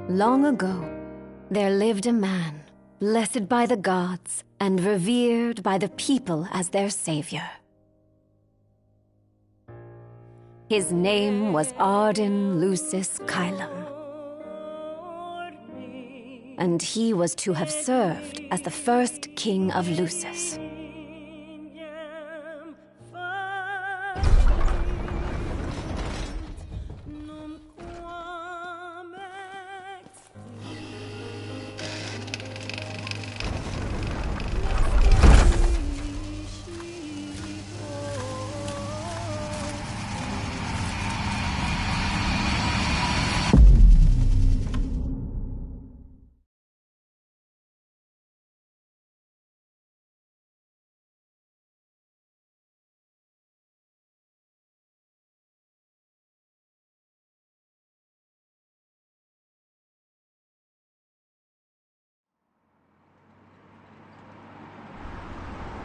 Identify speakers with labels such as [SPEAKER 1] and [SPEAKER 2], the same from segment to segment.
[SPEAKER 1] Long ago, there lived a man, blessed by the gods and revered by the people as their savior. His name was Arden Lucis Caelum, and he was to have served as the first king of Lucis.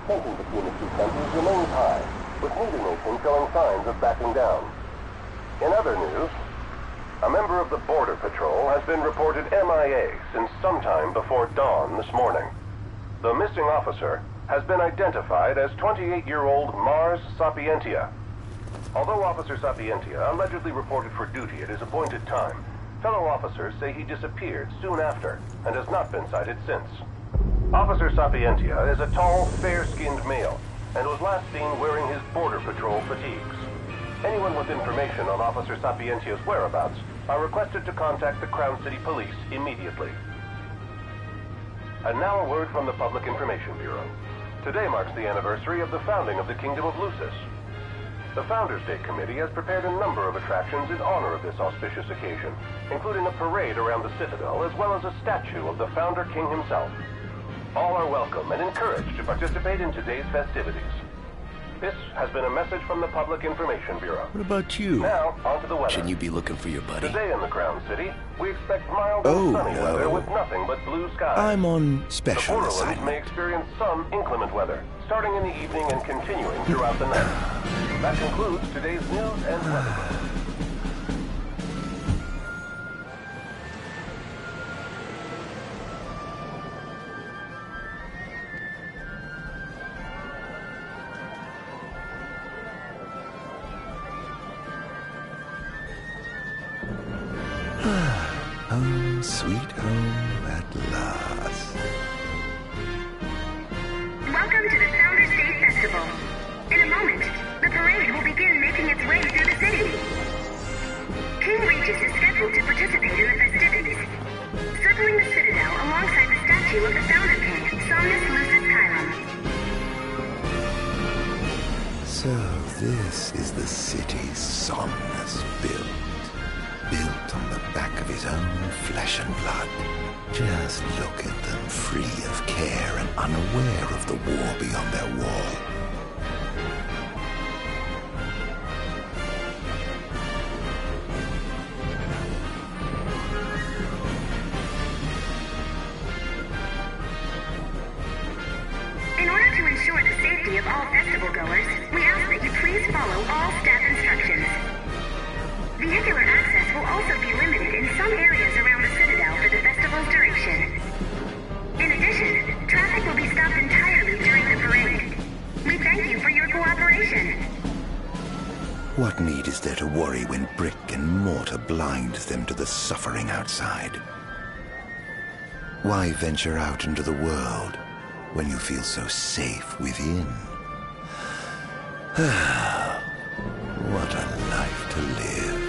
[SPEAKER 2] Tension between the two countries remains high, with neither nation showing signs of backing down. In other news, a member of the Border Patrol has been reported MIA since sometime before dawn this morning. The missing officer has been identified as 28-year-old Mars Sapientia. Although Officer Sapientia allegedly reported for duty at his appointed time, fellow officers say he disappeared soon after and has not been sighted since. Officer Sapientia is a tall, fair-skinned male and was last seen wearing his Border Patrol fatigues. Anyone with information on Officer Sapientia's whereabouts are requested to contact the Crown City Police immediately. And now a word from the Public Information Bureau. Today marks the anniversary of the founding of the Kingdom of Lucis. The Founders Day Committee has prepared a number of attractions in honor of this auspicious occasion, including a parade around the Citadel as well as a statue of the Founder King himself. All are welcome and encouraged to participate in today's festivities. This has been a message from the Public Information Bureau.
[SPEAKER 3] What about you?
[SPEAKER 2] Now, on to the weather.
[SPEAKER 3] Shouldn't you be looking for your buddy?
[SPEAKER 2] Today in the Crown City, we expect mild and sunny weather with nothing but blue skies.
[SPEAKER 3] I'm on special
[SPEAKER 2] The Borderlands
[SPEAKER 3] assignment.
[SPEAKER 2] may experience some inclement weather, starting in the evening and continuing throughout the night. That concludes today's news and weather.
[SPEAKER 3] Home, sweet home at last.
[SPEAKER 4] Welcome to the Founders Day Festival. In a moment, the parade will begin making its way through the city. King Regis is scheduled to participate in the festivities, circling the Citadel alongside the statue of the Founder King, Somnus Lucis Chiron.
[SPEAKER 3] So this is the city Somnus built on the back of his own flesh and blood. Just look at them, free of care and unaware of the war beyond their wall.
[SPEAKER 4] In order to ensure the safety of all festival goers, we ask that you please follow all staff instructions. Vehicular access will also be limited in some areas around the Citadel for the festival's duration. In addition, traffic will be stopped entirely during the parade. We thank you for your cooperation.
[SPEAKER 3] What need is there to worry when brick and mortar blinds them to the suffering outside? Why venture out into the world when you feel so safe within? What a life to live.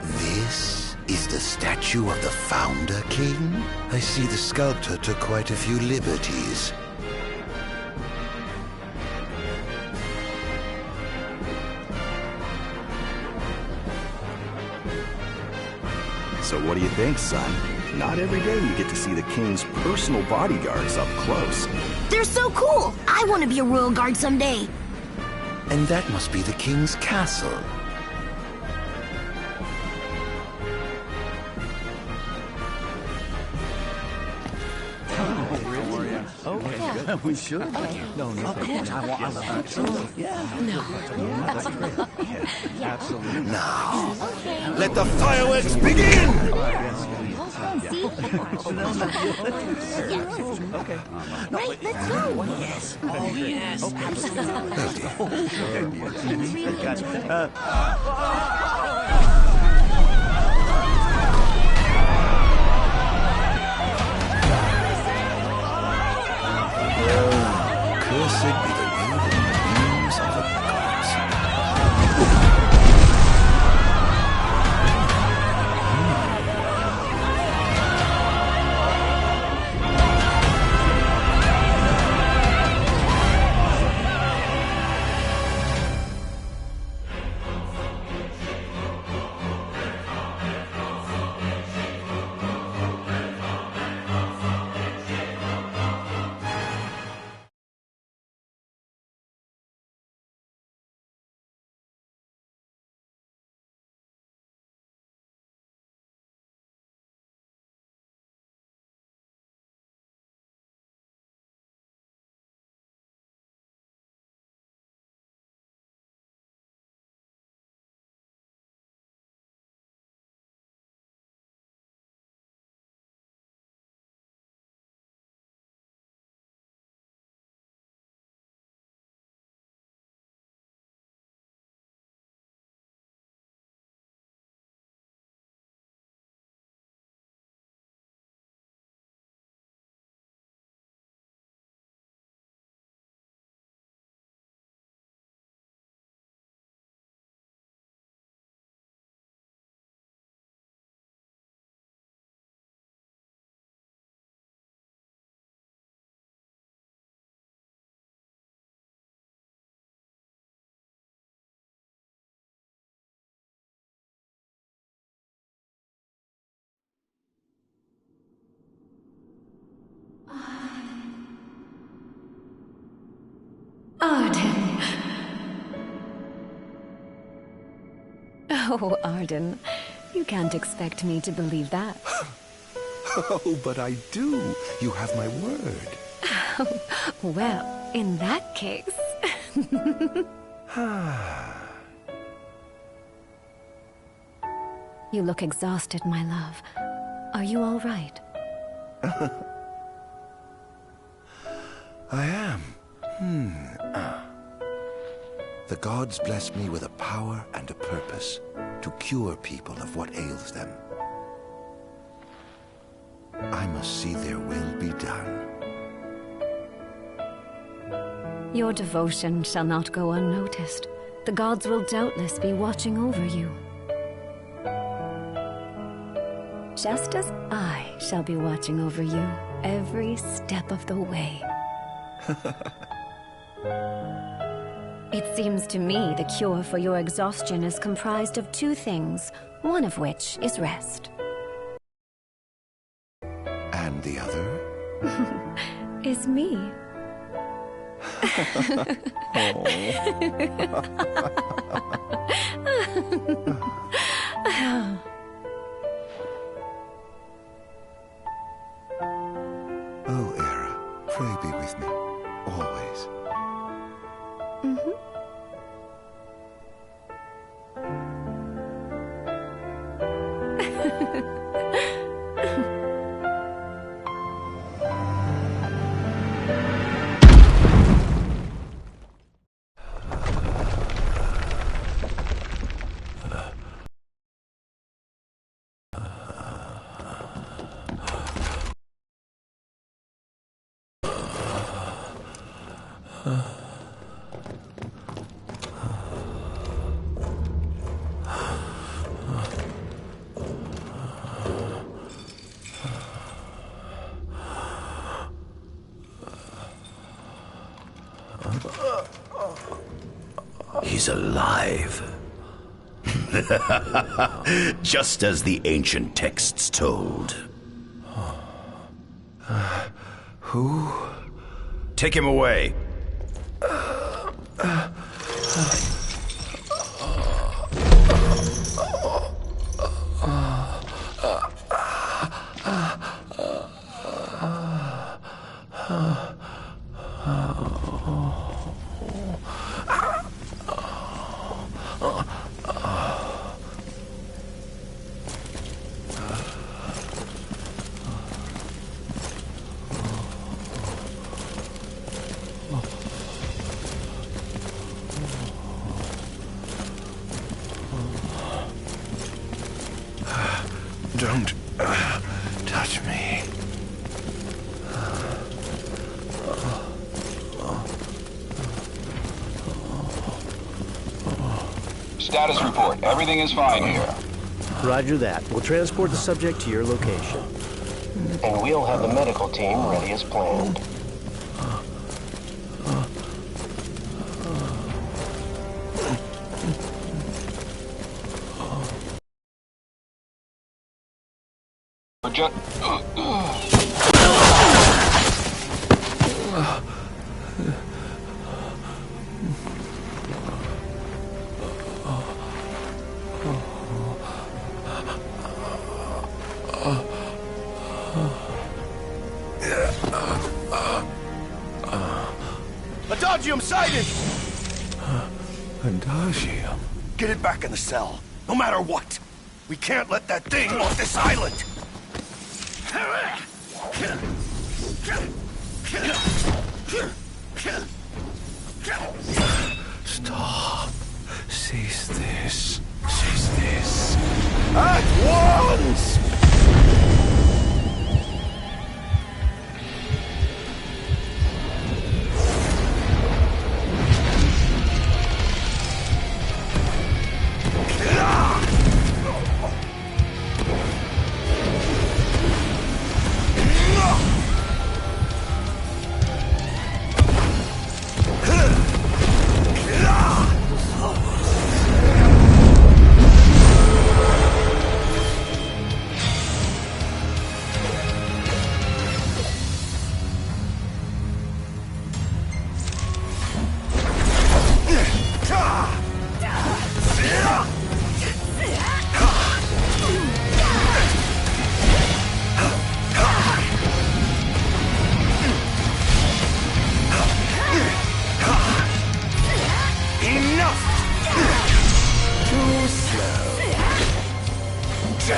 [SPEAKER 3] This is the statue of the Founder King? I see the sculptor took quite a few liberties.
[SPEAKER 5] So what do you think, son? Not every day you get to see the king's personal bodyguards up close.
[SPEAKER 6] They're so cool! I want to be a royal guard someday.
[SPEAKER 3] And that must be the king's castle.
[SPEAKER 5] We should.
[SPEAKER 6] Okay.
[SPEAKER 5] No. Absolutely. Absolutely.
[SPEAKER 3] Now, let the fireworks begin!
[SPEAKER 6] Okay. Right, let's go.
[SPEAKER 5] Yes.
[SPEAKER 6] Oh, yes.
[SPEAKER 3] Cursed be the winged wings of the gods.
[SPEAKER 1] Oh, Arden, you can't expect me to believe that.
[SPEAKER 3] Oh, but I do. You have my word.
[SPEAKER 1] Well, in that case... You look exhausted, my love. Are you all right?
[SPEAKER 3] I am. The gods blessed me with a power and a purpose to cure people of what ails them. I must see their will be done.
[SPEAKER 1] Your devotion shall not go unnoticed. The gods will doubtless be watching over you. Just as I shall be watching over you every step of the way. It seems to me the cure for your exhaustion is comprised of two things, one of which is rest.
[SPEAKER 3] And the other?
[SPEAKER 1] Is me.
[SPEAKER 3] Oh, Era, pray be with me, always.
[SPEAKER 7] He's alive. Just as the ancient texts told.
[SPEAKER 3] Who?
[SPEAKER 7] Take him away.
[SPEAKER 3] Don't touch me.
[SPEAKER 8] Status report. Everything is fine here.
[SPEAKER 9] Roger that. We'll transport the subject to your location.
[SPEAKER 10] And we'll have the medical team ready as planned.
[SPEAKER 7] Adagium sighted!
[SPEAKER 3] Adagium?
[SPEAKER 7] Get it back in the cell, no matter what. We can't let that thing off this island.
[SPEAKER 3] Stop. Cease this. Cease this.
[SPEAKER 7] At once!
[SPEAKER 3] I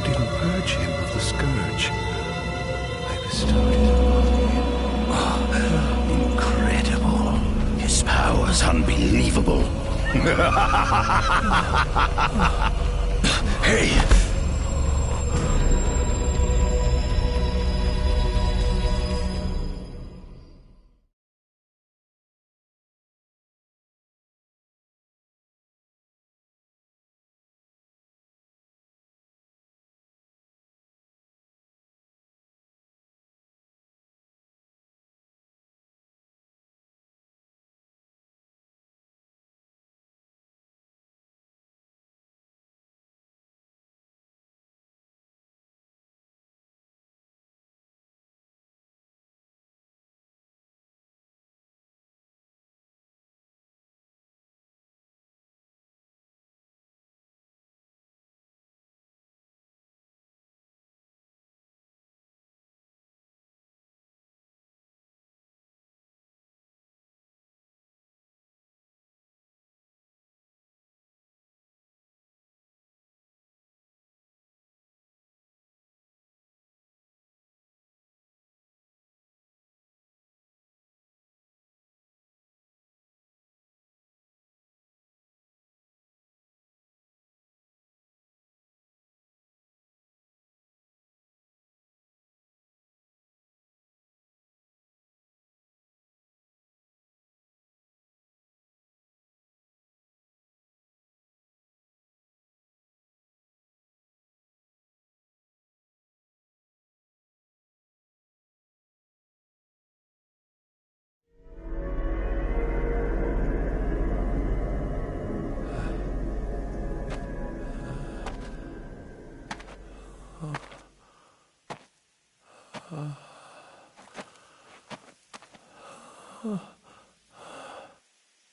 [SPEAKER 3] didn't purge him of the scourge. I bestowed it upon him. Incredible. His power's unbelievable. Hey!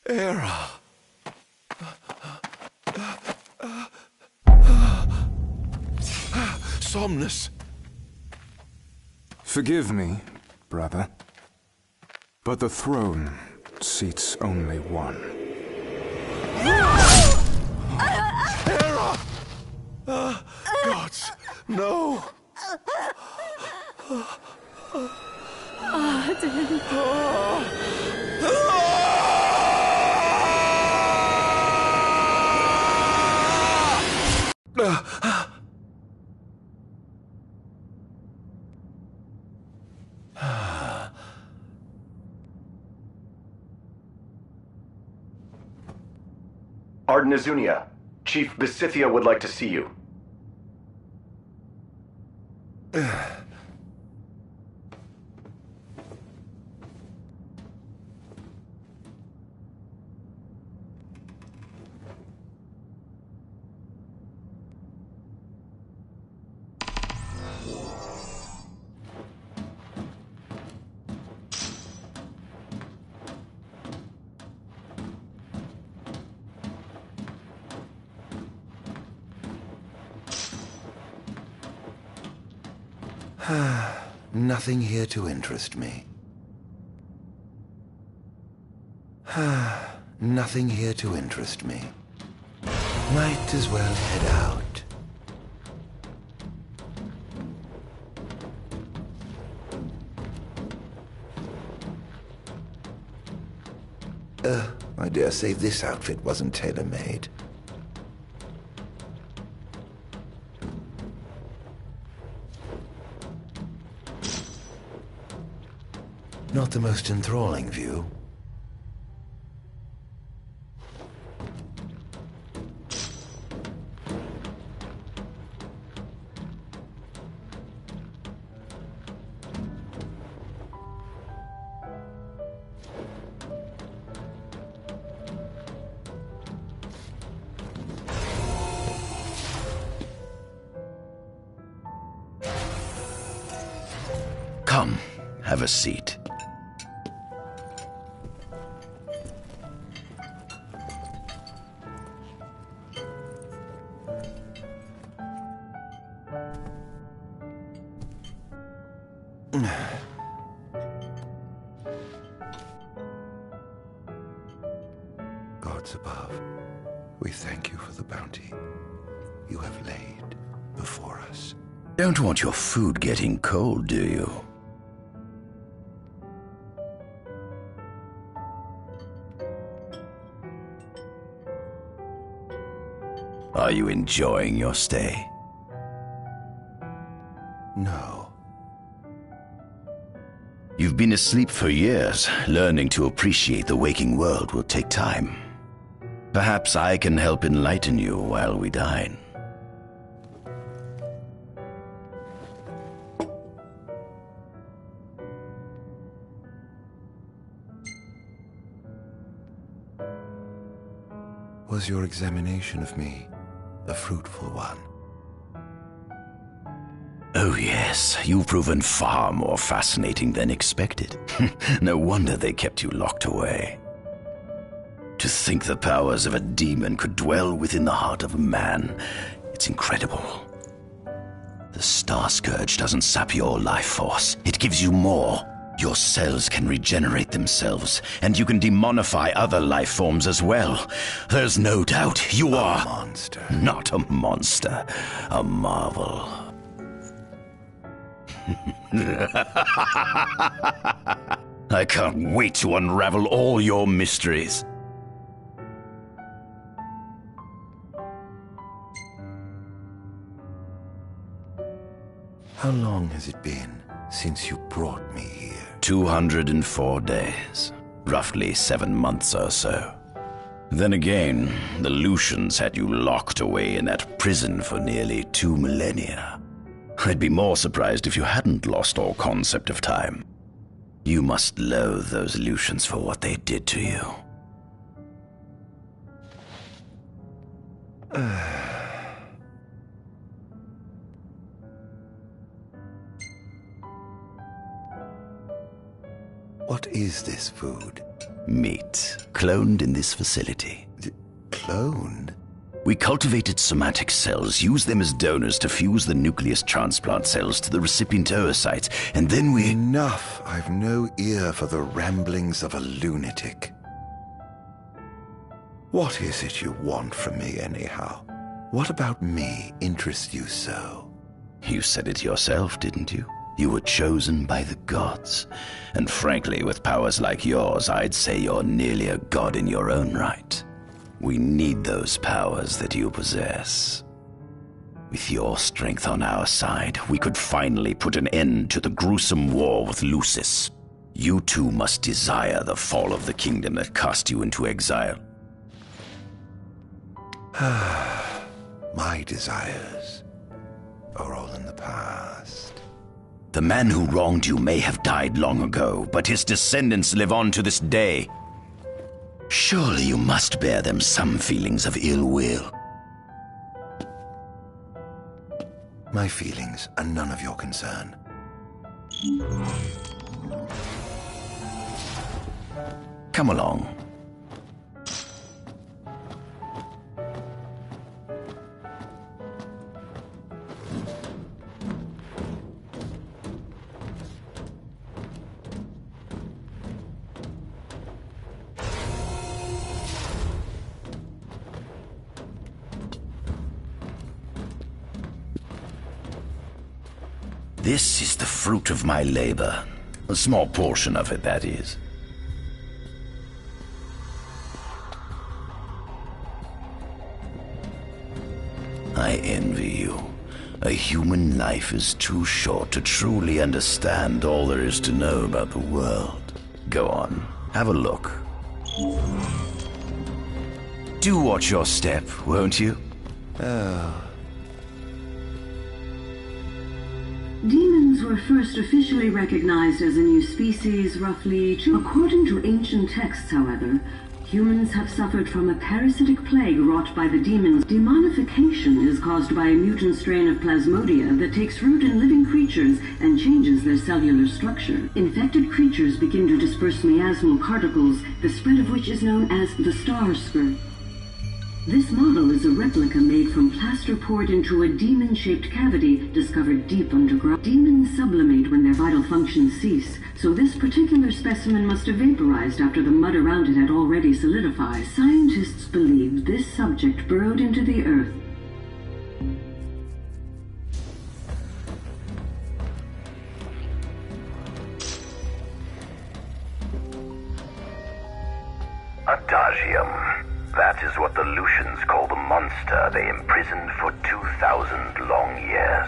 [SPEAKER 3] Era. Somnus.
[SPEAKER 11] Forgive me, brother, but the throne seats only one.
[SPEAKER 3] Era! Gods, no!
[SPEAKER 1] Arden.
[SPEAKER 12] Arden Azunia, Chief Besithia would like to see you.
[SPEAKER 3] Nothing here to interest me. Nothing here to interest me. Might as well head out. I dare say this outfit wasn't tailor-made. Not the most enthralling view.
[SPEAKER 13] Come, have a seat.
[SPEAKER 3] Gods above, we thank you for the bounty you have laid before us.
[SPEAKER 13] Don't want your food getting cold, do you? Are you enjoying your stay?
[SPEAKER 3] No.
[SPEAKER 13] You've been asleep for years. Learning to appreciate the waking world will take time. Perhaps I can help enlighten you while we dine.
[SPEAKER 3] Was your examination of me a fruitful one?
[SPEAKER 13] Oh yes, you've proven far more fascinating than expected. No wonder they kept you locked away. To think the powers of a demon could dwell within the heart of a man, it's incredible. The Star Scourge doesn't sap your life force, it gives you more. Your cells can regenerate themselves, and you can demonify other life forms as well. There's no doubt you are...
[SPEAKER 3] a monster.
[SPEAKER 13] Not a monster, a marvel. I can't wait to unravel all your mysteries.
[SPEAKER 3] How long has it been since you brought me here?
[SPEAKER 13] 204 days. Roughly 7 months or so. Then again, the Lucians had you locked away in that prison for nearly 2 millennia. I'd be more surprised if you hadn't lost all concept of time. You must loathe those Lucians for what they did to you.
[SPEAKER 3] What is this food?
[SPEAKER 13] Meat, cloned in this facility.
[SPEAKER 3] Cloned?
[SPEAKER 13] We cultivated somatic cells, used them as donors to fuse the nucleus transplant cells to the recipient oocytes, and then we...
[SPEAKER 3] Enough! I've no ear for the ramblings of a lunatic. What is it you want from me, anyhow? What about me interests you so?
[SPEAKER 13] You said it yourself, didn't you? You were chosen by the gods. And frankly, with powers like yours, I'd say you're nearly a god in your own right. We need those powers that you possess. With your strength on our side, we could finally put an end to the gruesome war with Lucis. You too must desire the fall of the kingdom that cast you into exile.
[SPEAKER 3] My desires are all in the past.
[SPEAKER 13] The man who wronged you may have died long ago, but his descendants live on to this day. Surely you must bear them some feelings of ill will.
[SPEAKER 3] My feelings are none of your concern.
[SPEAKER 13] Come along. This is the fruit of my labor. A small portion of it, that is. I envy you. A human life is too short to truly understand all there is to know about the world. Go on, have a look. Do watch your step, won't you?
[SPEAKER 14] Demons were first officially recognized as a new species roughly According to ancient texts, however, humans have suffered from a parasitic plague wrought by the demons. Demonification is caused by a mutant strain of plasmodia that takes root in living creatures and changes their cellular structure. Infected creatures begin to disperse miasmal particles, the spread of which is known as the star spurt. This model is a replica made from plaster poured into a demon-shaped cavity discovered deep underground. Demons sublimate when their vital functions cease, so this particular specimen must have vaporized after the mud around it had already solidified. Scientists believe this subject burrowed into the earth.
[SPEAKER 15] Adagium. That is what the Lucians call the monster they imprisoned for 2,000 long years.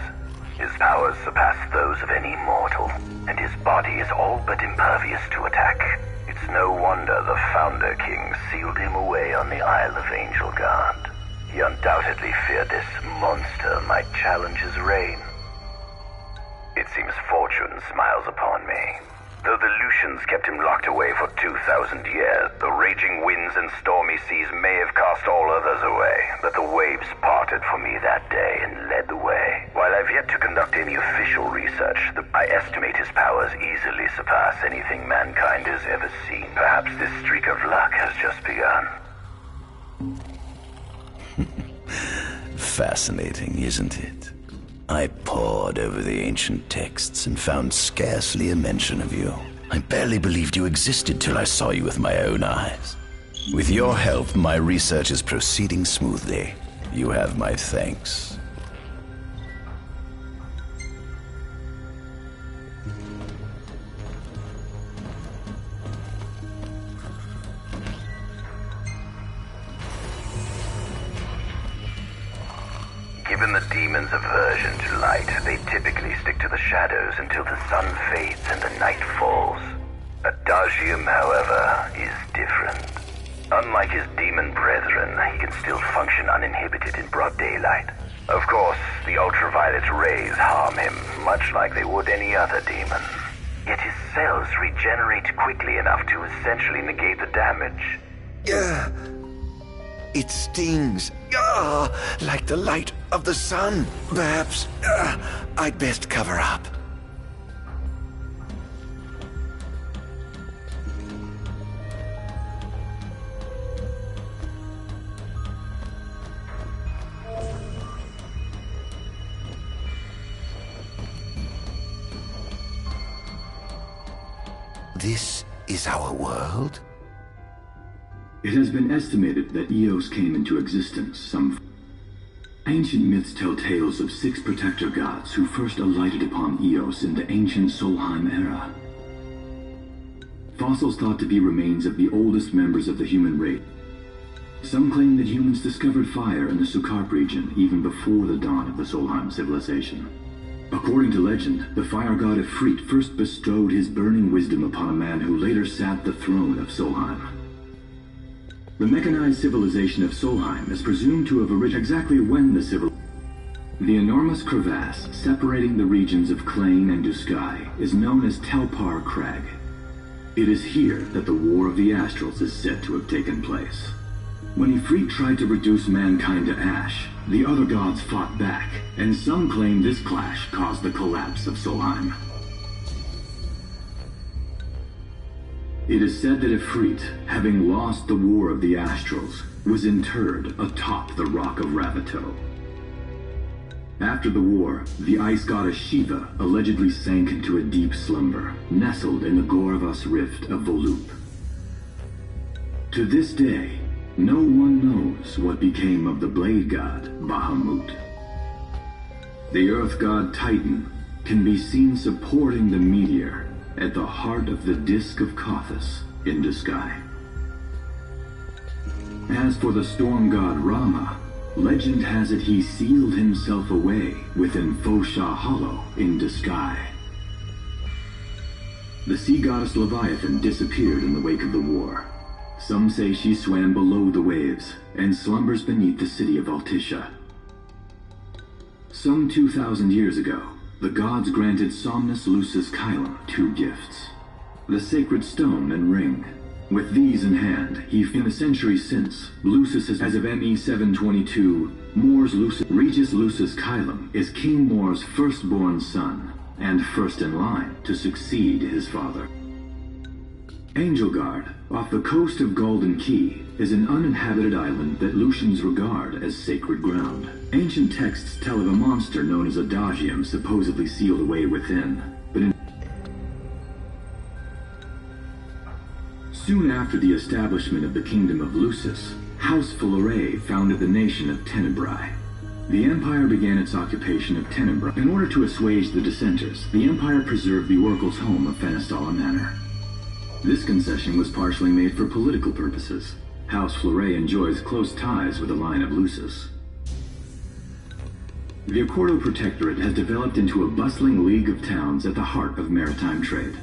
[SPEAKER 15] His powers surpass those of any mortal, and his body is all but impervious to attack. It's no wonder the Founder King sealed him away on the Isle of Angel Guard. He undoubtedly feared this monster might challenge his reign. It seems fortune smiles upon me. Though the Lucians kept him locked away for 2,000 years, the raging winds and stormy seas may have cast all others away, but the waves parted for me that day and led the way. While I've yet to conduct any official research, I estimate his powers easily surpass anything mankind has ever seen. Perhaps this streak of luck has just begun.
[SPEAKER 13] Fascinating, isn't it? I pored over the ancient texts and found scarcely a mention of you. I barely believed you existed till I saw you with my own eyes. With your help, my research is proceeding smoothly. You have my thanks.
[SPEAKER 15] Given the demon's aversion to light, they typically stick to the shadows until the sun fades and the night falls. Adagium, however, is different. Unlike his demon brethren, he can still function uninhibited in broad daylight. Of course, the ultraviolet rays harm him, much like they would any other demon. Yet his cells regenerate quickly enough to essentially negate the damage.
[SPEAKER 3] It stings. Like the light of the sun. Perhaps I'd best cover up. This is our world?
[SPEAKER 16] It has been estimated that Eos came into existence Ancient myths tell tales of 6 protector gods who first alighted upon Eos in the ancient Solheim era. Fossils thought to be remains of the oldest members of the human race. Some claim that humans discovered fire in the Sukarp region even before the dawn of the Solheim civilization. According to legend, the fire god Ifrit first bestowed his burning wisdom upon a man who later sat the throne of Solheim. The mechanized civilization of Solheim is presumed to have originated exactly when the enormous crevasse separating the regions of Clane and Duskai is known as Telpar Crag. It is here that the War of the Astrals is said to have taken place. When Ifrit tried to reduce mankind to ash, the other gods fought back, and some claim this clash caused the collapse of Solheim. It is said that Ifrit, having lost the War of the Astrals, was interred atop the Rock of Ravito. After the war, the ice goddess Shiva allegedly sank into a deep slumber, nestled in the Goravas Rift of Volute. To this day, no one knows what became of the blade god Bahamut. The earth god Titan can be seen supporting the meteor at the heart of the disk of Kothis in the sky. As for the storm god Rama, legend has it he sealed himself away within Fosha Hollow in the sky. The sea goddess Leviathan disappeared in the wake of the war. Some say she swam below the waves and slumbers beneath the city of Altisha. Some 2,000 years ago, the gods granted Somnus Lucis Kylum 2 gifts: the sacred stone and ring. With these in hand, in the centuries since, Lucis as of ME 722, Regis Lucis Kylum is King Mor's firstborn son, and first in line to succeed his father. Angelgard, off the coast of Golden Key, is an uninhabited island that Lucians regard as sacred ground. Ancient texts tell of a monster known as Adagium supposedly sealed away within, but soon after the establishment of the Kingdom of Lucis, House Fulare founded the nation of Tenebrae. The Empire began its occupation of Tenebrae. In order to assuage the dissenters, the Empire preserved the Oracle's home of Fenestala Manor. This concession was partially made for political purposes. House Fulare enjoys close ties with the line of Lucis. The Accordo Protectorate has developed into a bustling league of towns at the heart of maritime trade.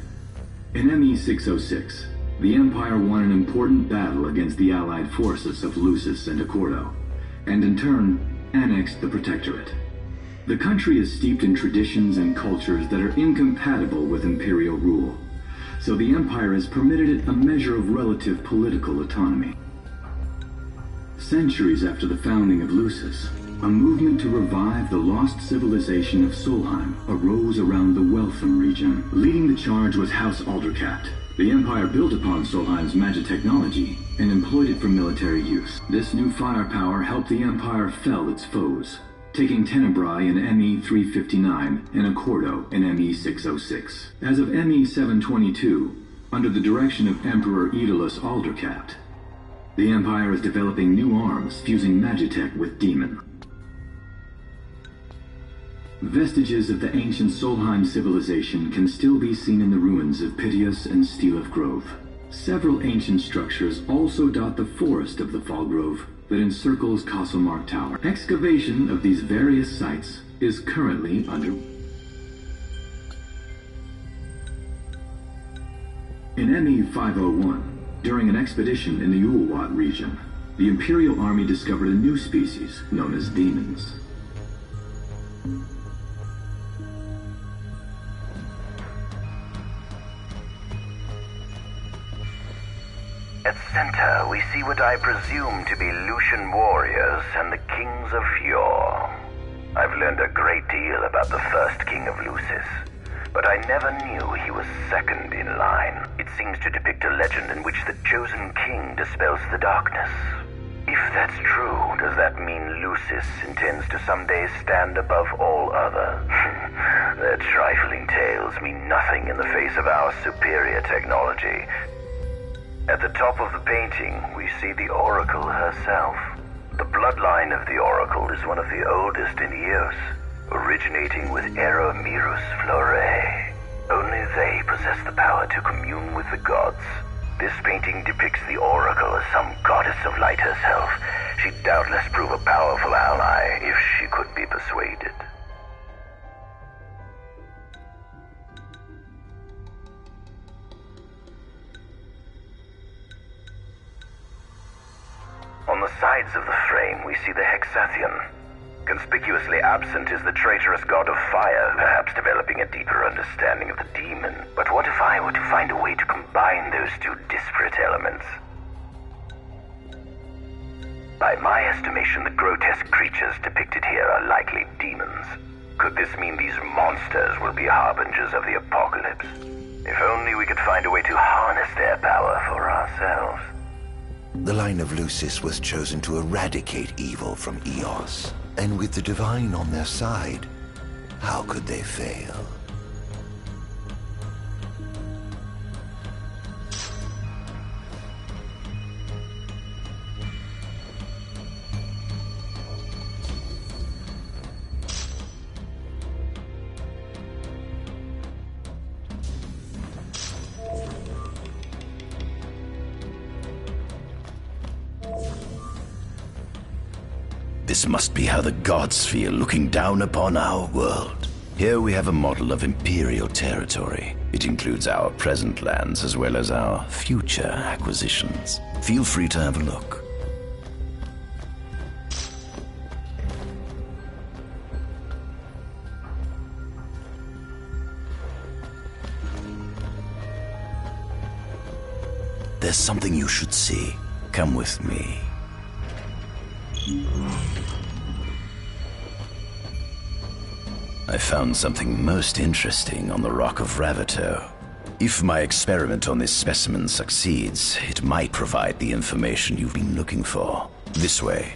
[SPEAKER 16] In ME 606, the Empire won an important battle against the allied forces of Lucis and Accordo, and in turn, annexed the Protectorate. The country is steeped in traditions and cultures that are incompatible with imperial rule, so the Empire has permitted it a measure of relative political autonomy. Centuries after the founding of Lucis, a movement to revive the lost civilization of Solheim arose around the Weltham region. Leading the charge was House Aldercat. The Empire built upon Solheim's magic technology and employed it for military use. This new firepower helped the Empire fell its foes, taking Tenebrae in ME 359 and Accordo in ME 606. As of ME 722, under the direction of Emperor Aedalus Aldercat, the Empire is developing new arms fusing magitech with demon. Vestiges of the ancient Solheim civilization can still be seen in the ruins of Piteous and Steeleth Grove. Several ancient structures also dot the forest of the Fall Grove that encircles Castlemark Tower. Excavation of these various sites is currently under. In ME 501, during an expedition in the Ulwat region, the Imperial Army discovered a new species known as demons.
[SPEAKER 15] At center, we see what I presume to be Lucian warriors and the kings of yore. I've learned a great deal about the first king of Lucis, but I never knew he was second in line. It seems to depict a legend in which the chosen king dispels the darkness. If that's true, does that mean Lucis intends to someday stand above all others? Their trifling tales mean nothing in the face of our superior technology. At the top of the painting, we see the Oracle herself. The bloodline of the Oracle is one of the oldest in Eos, originating with Eromirus Flore. Only they possess the power to commune with the gods. This painting depicts the Oracle as some goddess of light herself. She'd doubtless prove a powerful ally if she could be persuaded. On the sides of the frame, we see the Hexathion. Conspicuously absent is the traitorous god of fire, perhaps developing a deeper understanding of the demon. But what if I were to find a way to combine those two disparate elements? By my estimation, the grotesque creatures depicted here are likely demons. Could this mean these monsters will be harbingers of the apocalypse? If only we could find a way to harness their power for ourselves.
[SPEAKER 3] The line of Lucis was chosen to eradicate evil from Eos, and with the divine on their side, how could they fail?
[SPEAKER 13] This must be how the gods feel looking down upon our world. Here we have a model of imperial territory. It includes our present lands as well as our future acquisitions. Feel free to have a look. There's something you should see. Come with me. I found something most interesting on the Rock of Ravito. If my experiment on this specimen succeeds, it might provide the information you've been looking for. This way.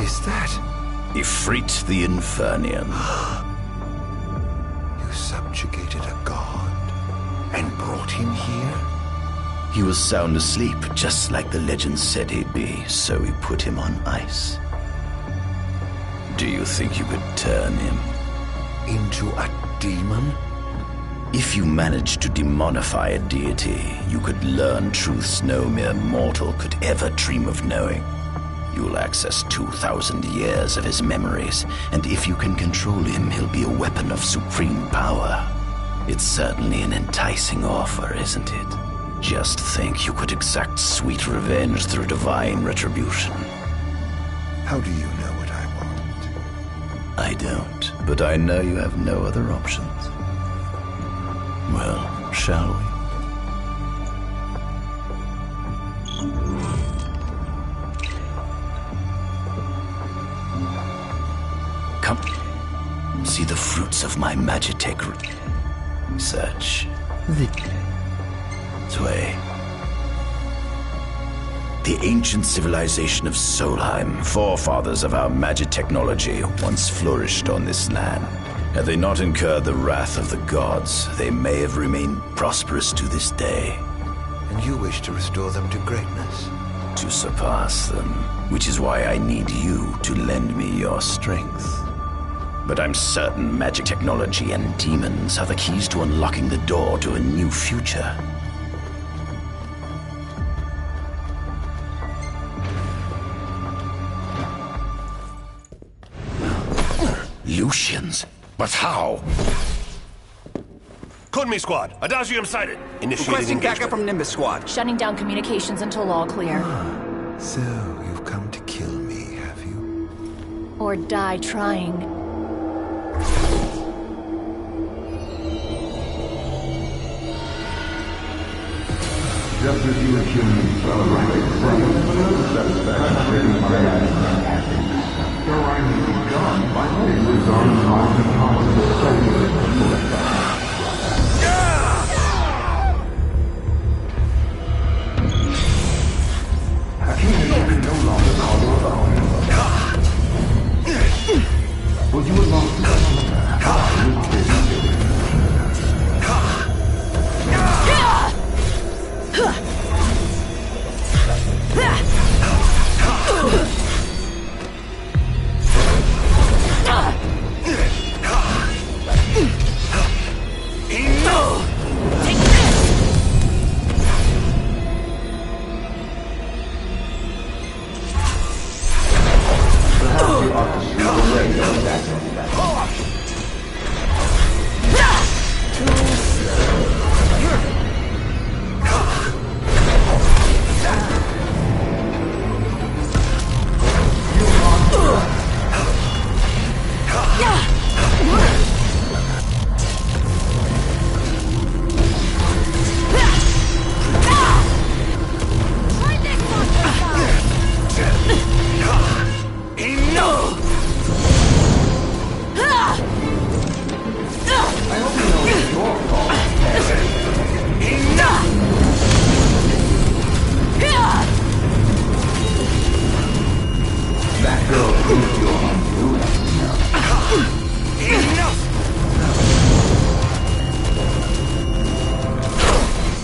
[SPEAKER 3] Is that?
[SPEAKER 13] Ifrit the Infernian.
[SPEAKER 3] You subjugated a god and brought him here?
[SPEAKER 13] He was sound asleep, just like the legend said he'd be, so we put him on ice. Do you think you could turn him
[SPEAKER 3] into a demon?
[SPEAKER 13] If you managed to demonify a deity, you could learn truths no mere mortal could ever dream of knowing. You'll access 2,000 years of his memories, and if you can control him, he'll be a weapon of supreme power. It's certainly an enticing offer, isn't it? Just think you could exact sweet revenge through divine retribution.
[SPEAKER 3] How do you know what I want?
[SPEAKER 13] I don't, but I know you have no other options. Well, shall we? Come, see the fruits of my magitech research. This way. The ancient civilization of Solheim, forefathers of our magic technology, once flourished on this land. Had they not incurred the wrath of the gods, they may have remained prosperous to this day.
[SPEAKER 3] And you wish to restore them to greatness?
[SPEAKER 13] To surpass them, which is why I need you to lend me your strength. But I'm certain magic technology and demons are the keys to unlocking the door to a new future. Lucians? But how?
[SPEAKER 7] Code me, squad. Adagium sighted. Initiating
[SPEAKER 17] Requesting
[SPEAKER 7] engagement.
[SPEAKER 17] backup from Nimbus squad.
[SPEAKER 18] Shutting down communications until all clear.
[SPEAKER 3] So, you've come to kill me, have you?
[SPEAKER 18] Or die trying.
[SPEAKER 19] Just as you humans celebrate satisfaction my happiness, your writing begun by fingers on the possible cellular Hakim can no longer call your own. Will you allow me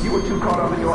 [SPEAKER 19] You were too caught up in your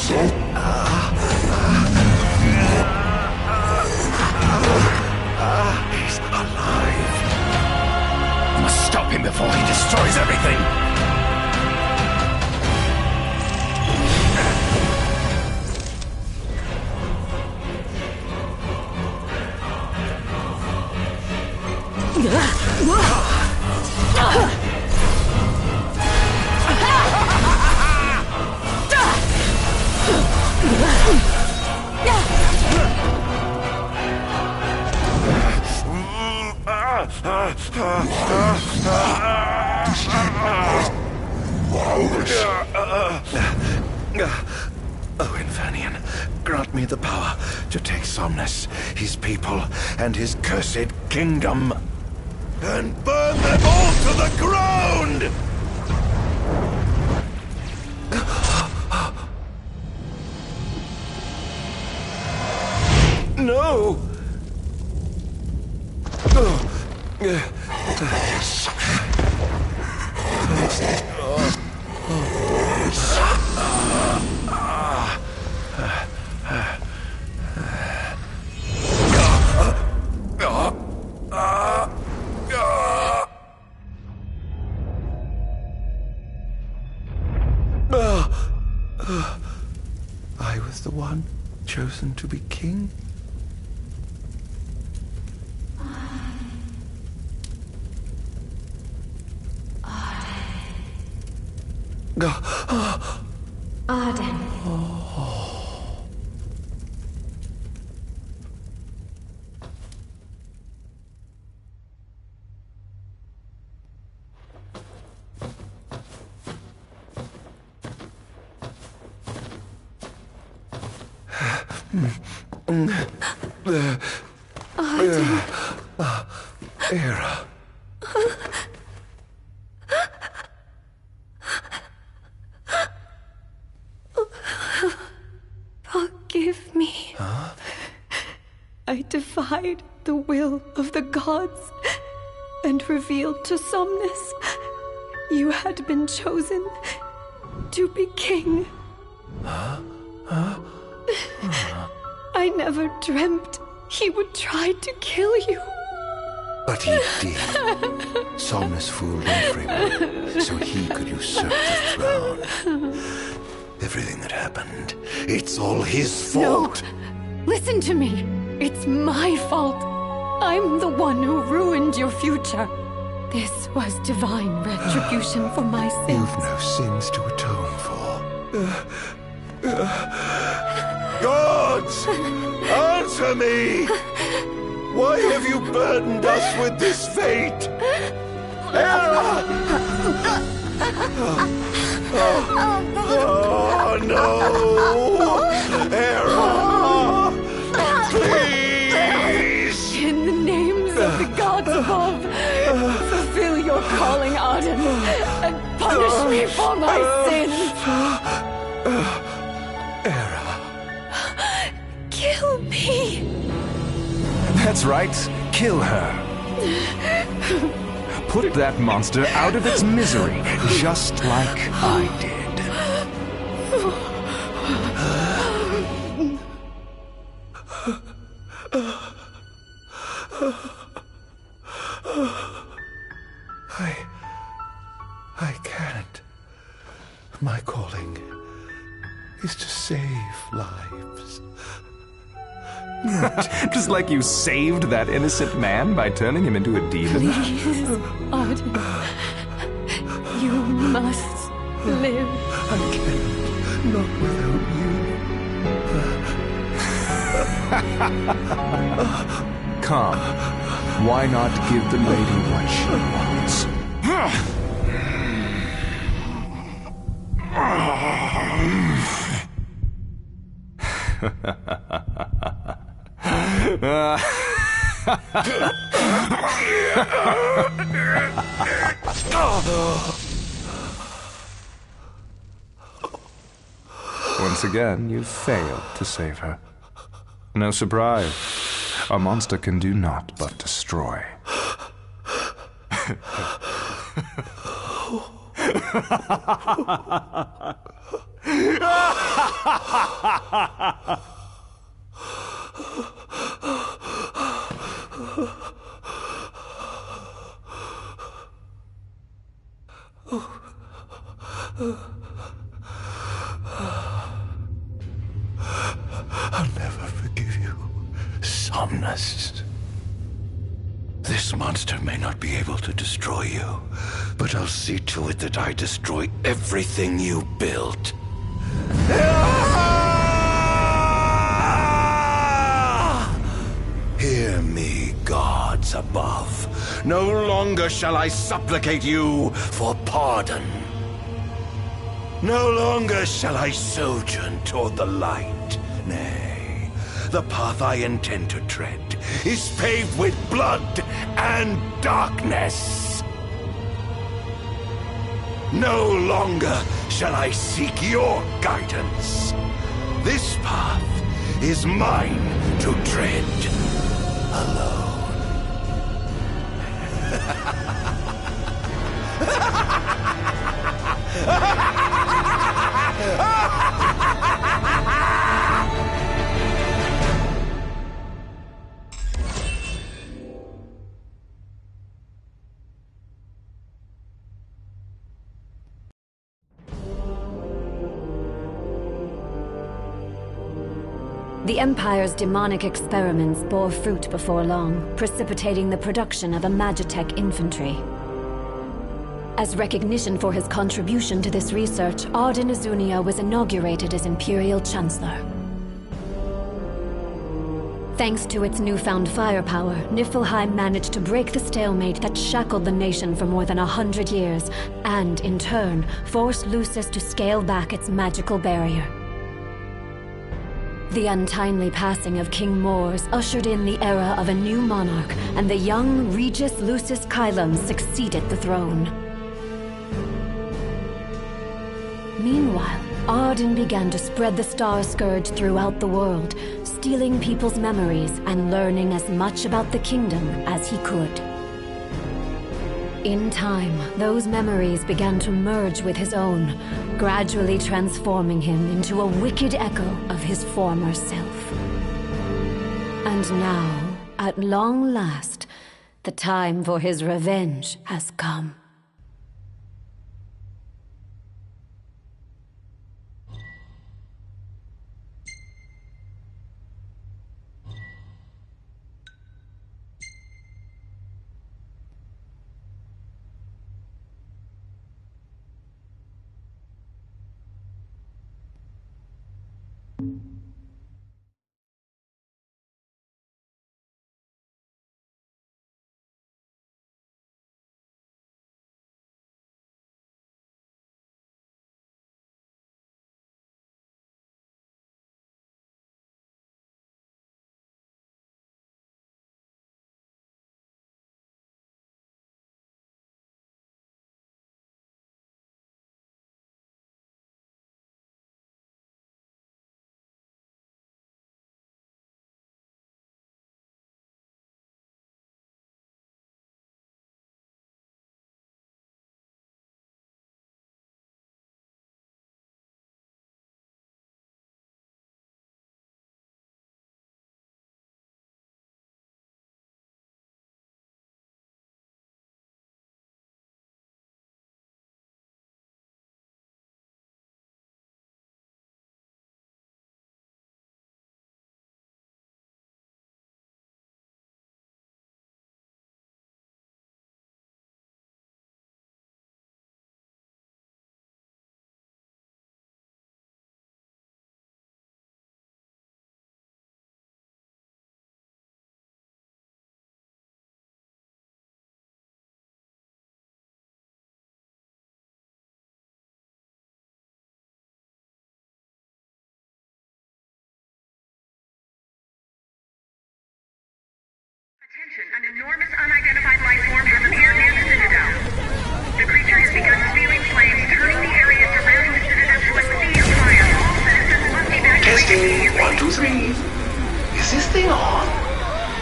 [SPEAKER 3] He's alive. I must stop him before he destroys everything. Oh, Infanian, grant me the power to take Somnus, his people, and his cursed kingdom, and burn them all to the ground! No! I was the one chosen to be king?
[SPEAKER 1] Arden.
[SPEAKER 3] Era.
[SPEAKER 1] Forgive me.
[SPEAKER 3] Huh?
[SPEAKER 1] I defied the will of the gods and revealed to Somnus you had been chosen to be king.
[SPEAKER 3] Huh?
[SPEAKER 1] I never dreamt he would try to kill you.
[SPEAKER 3] But he did. Somnus fooled everyone so he could usurp the throne. Everything that happened, it's all his fault.
[SPEAKER 1] No! Listen to me. It's my fault. I'm the one who ruined your future. This was divine retribution for my sins.
[SPEAKER 3] You've no sins to atone for. Gods! Answer me! Why have you burdened us with this fate? Hera! Oh no! Hera! Please!
[SPEAKER 1] In the names of the gods above, fulfill your calling, Arden, and punish me for my sins!
[SPEAKER 3] Hera.
[SPEAKER 1] Kill me!
[SPEAKER 11] That's right. Kill her. Put that monster out of its misery, just like I did.
[SPEAKER 3] I can't. My calling is to save lives.
[SPEAKER 11] Just like you saved that innocent man by turning him into a demon.
[SPEAKER 1] Please, Arden. You must live.
[SPEAKER 3] I can't. Not without you.
[SPEAKER 11] Come. Why not give the lady what she wants? Once again, you've failed to save her. No surprise. A monster can do naught but destroy.
[SPEAKER 3] I'll never forgive you, Somnus. This monster may not be able to destroy you, but I'll see to it that I destroy everything you built. Hear me, gods above. No longer shall I supplicate you for pardon. No longer shall I sojourn toward the light. Nay, the path I intend to tread is paved with blood and darkness. No longer shall I seek your guidance. This path is mine to tread alone.
[SPEAKER 17] The Empire's demonic experiments bore fruit before long, precipitating the production of a Magitech infantry. As recognition for his contribution to this research, Arden Azunia was inaugurated as Imperial Chancellor. Thanks to its newfound firepower, Niflheim managed to break the stalemate that shackled the nation for more than 100 years, and, in turn, forced Lucis to scale back its magical barrier. The untimely passing of King Mors ushered in the era of a new monarch, and the young Regis Lucis Kylum succeeded the throne. Meanwhile, Arden began to spread the Star Scourge throughout the world, stealing people's memories and learning as much about the kingdom as he could. In time, those memories began to merge with his own, gradually transforming him into a wicked echo of his former self. And now, at long last, the time for his revenge has come.
[SPEAKER 4] Attention, an enormous unidentified life form has appeared near the Citadel. The creature has begun spewing flames, turning the area surrounding the Citadel to a sea of fire. All citizens must evacuate
[SPEAKER 3] Testing, 1, 2, 3.
[SPEAKER 4] immediately.
[SPEAKER 3] Is this thing on?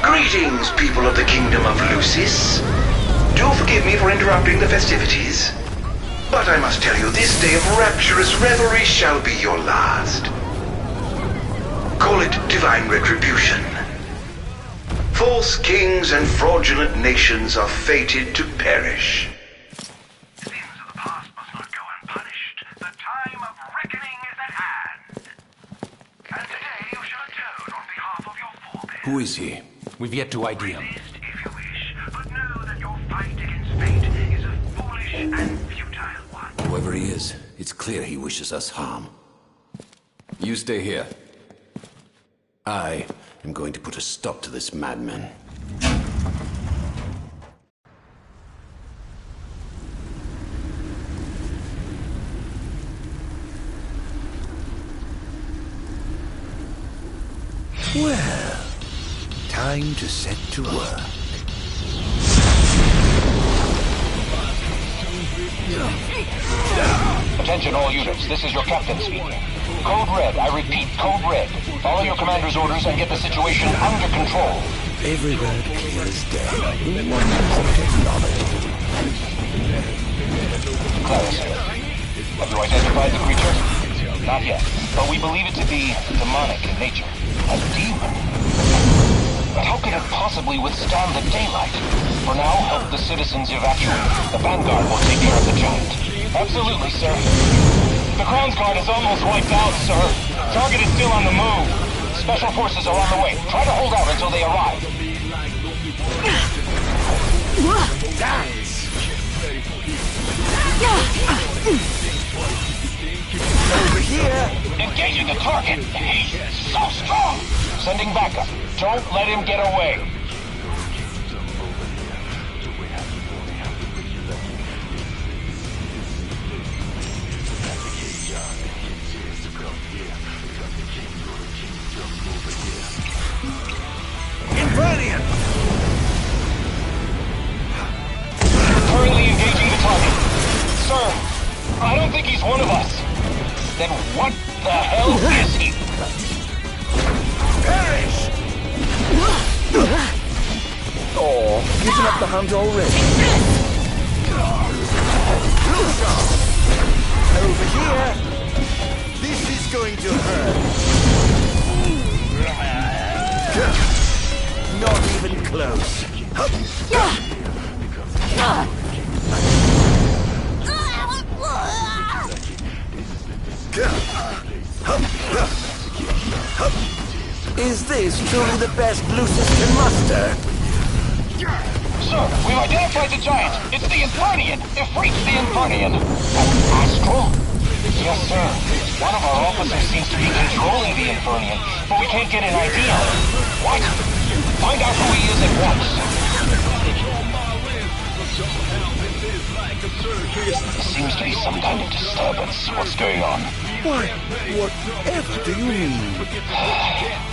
[SPEAKER 3] Greetings, people of the Kingdom of Lucis. Do forgive me for interrupting the festivities, but I must tell you this day of rapturous revelry shall be your last. divine retribution. False kings and fraudulent nations are fated to perish.
[SPEAKER 20] Who is he? We've yet to ID him. Whoever he is, it's clear he wishes us harm. You stay here. I am going to put a stop to this madman.
[SPEAKER 3] Well, time to set to work.
[SPEAKER 8] Attention all units, this is your captain speaking. Code Red, I repeat, Code Red. Follow your commander's orders and get the situation under control.
[SPEAKER 3] Every word clear as day. Wonderful technology.
[SPEAKER 8] Clarence, have you identified the creature? Not yet, but we believe it to be demonic in nature. A demon. But how could it possibly withstand the daylight? For now, help the citizens evacuate. The Vanguard will take care of the giant. Absolutely, sir. The Crown's Guard is almost wiped out, sir. Target is still on the move. Special forces are on the way. Try to hold out until they arrive.
[SPEAKER 3] Dance! Over here!
[SPEAKER 8] Engaging the target! He's so strong! Sending backup. Don't let him get away.
[SPEAKER 3] Invernian!
[SPEAKER 8] Currently engaging the target. Sir, I don't think he's one of us. Then what the hell is he?
[SPEAKER 3] Perish!
[SPEAKER 20] Oh, giving up the hunt already.
[SPEAKER 3] Over here! This is going to hurt. Not even close. Is this truly the best Lucius can muster?
[SPEAKER 8] Sir, we've identified the giant. It's the Infernian. Ifrit the Infernian. Astral? Yes, sir. One of our officers seems to be controlling the Infernian, but we can't get an ID on him. What? Find out who he is at once. There seems to be some kind of disturbance. What's going on?
[SPEAKER 3] Why, whatever do you mean?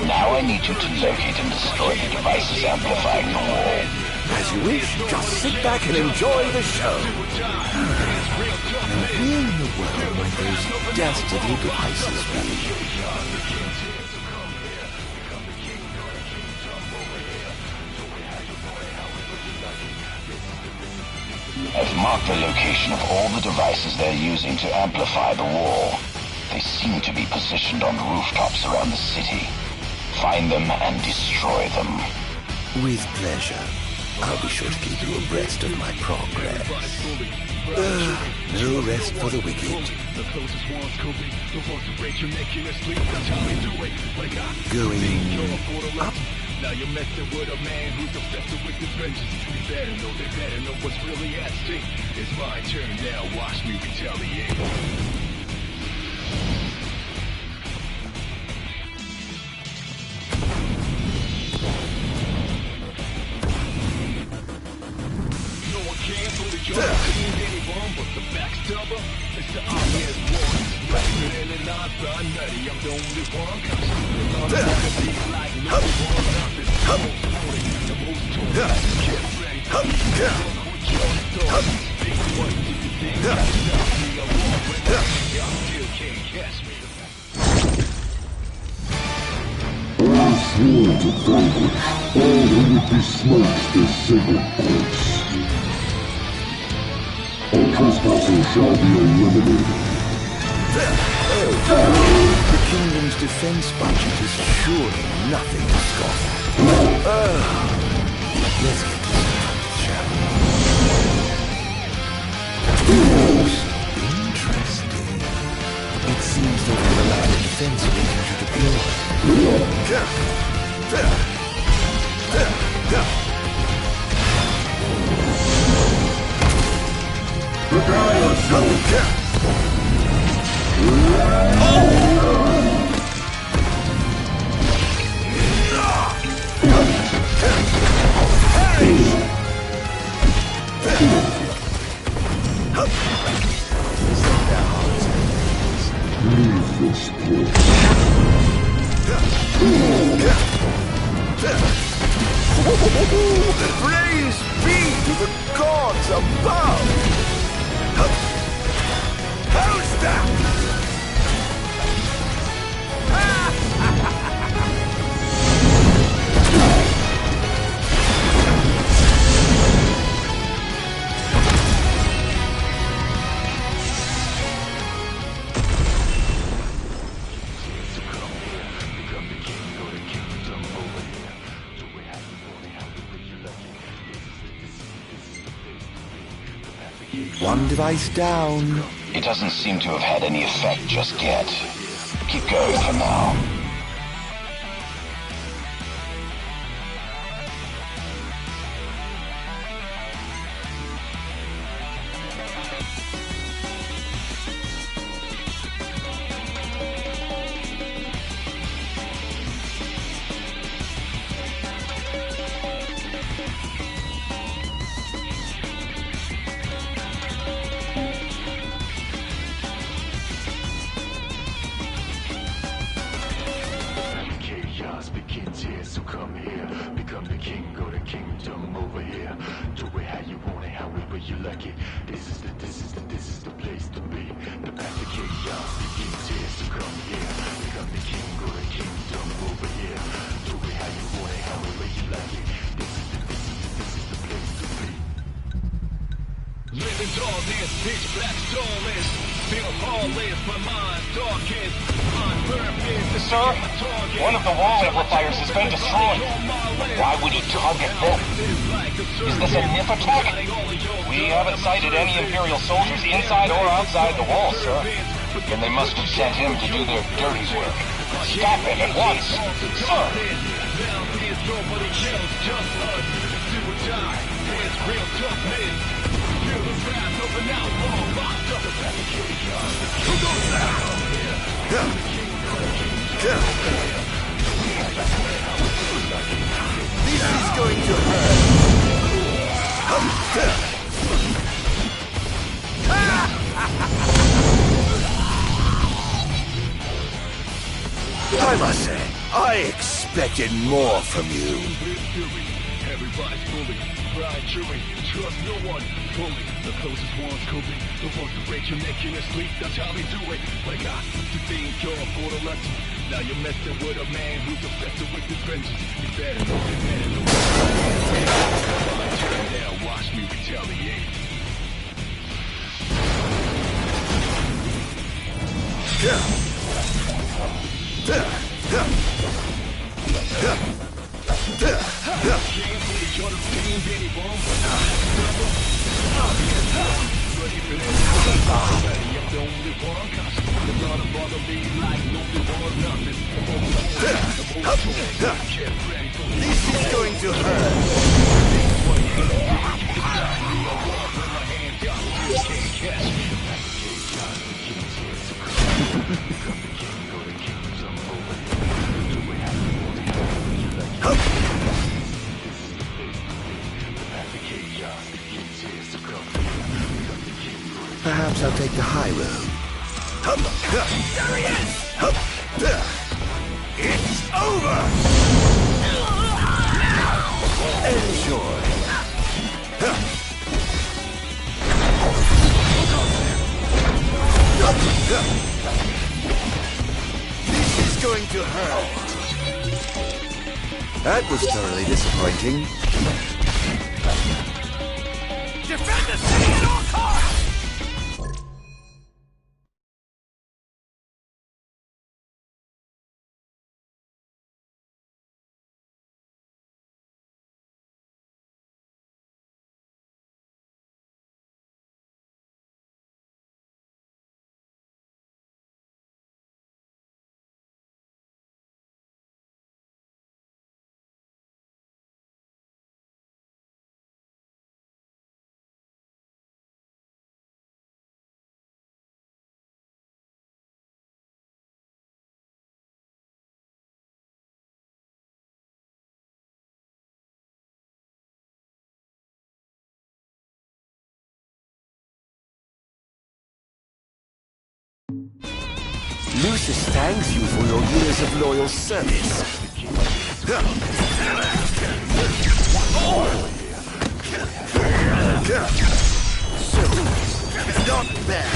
[SPEAKER 8] Now I need you to locate and destroy the devices amplifying the wall.
[SPEAKER 3] As you wish, just sit back and enjoy the show. Now, where in the world might those dastardly devices be?
[SPEAKER 8] I've marked the location of all the devices they're using to amplify the wall. They seem to be positioned on rooftops around the city. Find them and destroy them.
[SPEAKER 3] With pleasure. I'll be sure to keep you abreast of my progress. No rest for the wicked. Going up. Now you're messing with a man who's obsessed with his vengeance. They better know what's really at stake. It's my turn now, watch me retaliate. No one cares, only your team anyone but the backstabber. It's the obvious one. Rather than an outside nutty, I'm the only one. Like no one.
[SPEAKER 19] I swear to vanquish all who would besmirch this sacred place. All trespassers shall be eliminated.
[SPEAKER 3] The kingdom's defense defense budget is surely nothing to scoff at. Let's get this done, shall we? Most interesting. It seems they will allow the defense leader to deploy.
[SPEAKER 19] Prepare yourself.
[SPEAKER 3] Praise be to the gods above! How's that? One device down.
[SPEAKER 8] It doesn't seem to have had any effect just yet. Keep going for now. Sir, one of the wall amplifiers has been destroyed. Why would he target them? Is this a NIF attack? We haven't sighted any Imperial soldiers inside or outside the wall, sir. Then they must have sent him to do their dirty work. Stop it at once, sir!
[SPEAKER 3] Who goes there? This is going to hurt. I must say, I expected more from you.
[SPEAKER 19] Everybody's bully, pride chewing, trust no one. Bully, the closest one's coping. The ones that break your neck in your sleep, that's how we do it. But I got to think you're for the lucky. Now you're messing with a man who's obsessed with his vengeance. You better know, you better know. Turn down, watch me retaliate.
[SPEAKER 3] This is going to hurt. Perhaps I'll take the high road.
[SPEAKER 19] There he is!
[SPEAKER 3] It's over! Enjoy. This is going to hurt. That was thoroughly disappointing.
[SPEAKER 19] Defend the city at all costs!
[SPEAKER 7] Lucius thanks you for your years of loyal service. So, not bad.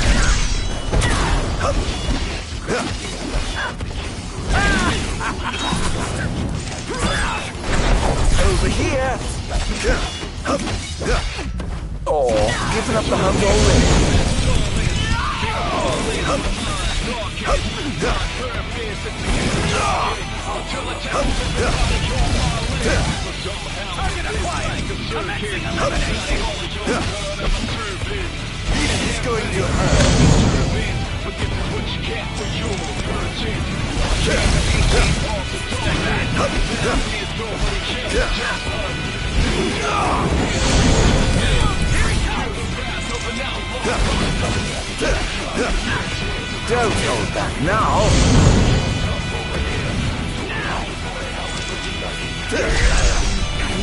[SPEAKER 7] Over here. Oh, giving up the hunt already. This is going to hurt. Don't hold back now.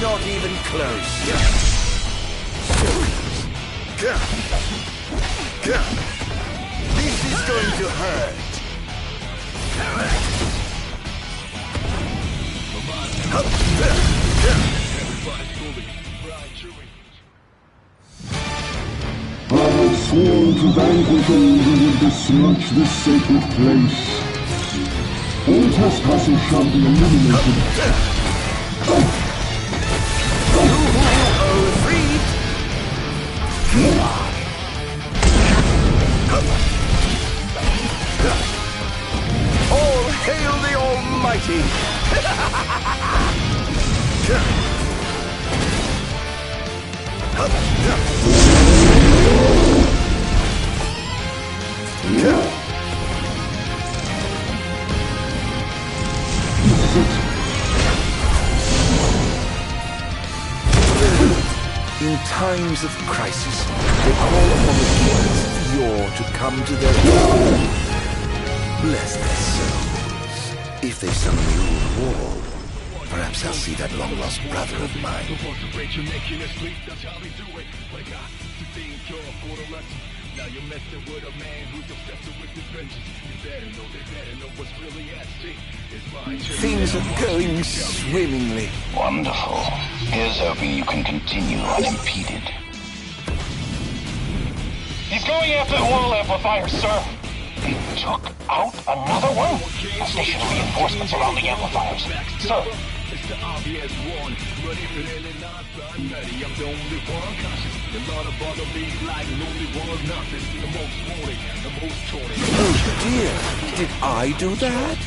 [SPEAKER 7] Not even close. This is going to hurt.
[SPEAKER 19] I have sworn to vanquish all who would besmirch this sacred place. All trespassers shall be eliminated.
[SPEAKER 7] All hail the Almighty! In times of crisis, they call upon the kings of yore to come to their aid. Bless their souls. If they summon the old wall, perhaps I'll see that long-lost brother of mine. Now you're messing with a man who's obsessed with his vengeance. You better know what's really at stake. Things are going swimmingly.
[SPEAKER 8] Wonderful. Here's hoping you can continue unimpeded. He's going after the wall amplifier, sir. He took out another one? I'll station reinforcements around the amplifiers. Sir.
[SPEAKER 19] It's the obvious one, but if it ain't not I'm ready, I'm the only one conscious. A lot of bother me like the only one nothing. The most wanted, the most taunted.
[SPEAKER 7] Oh dear, did I do that?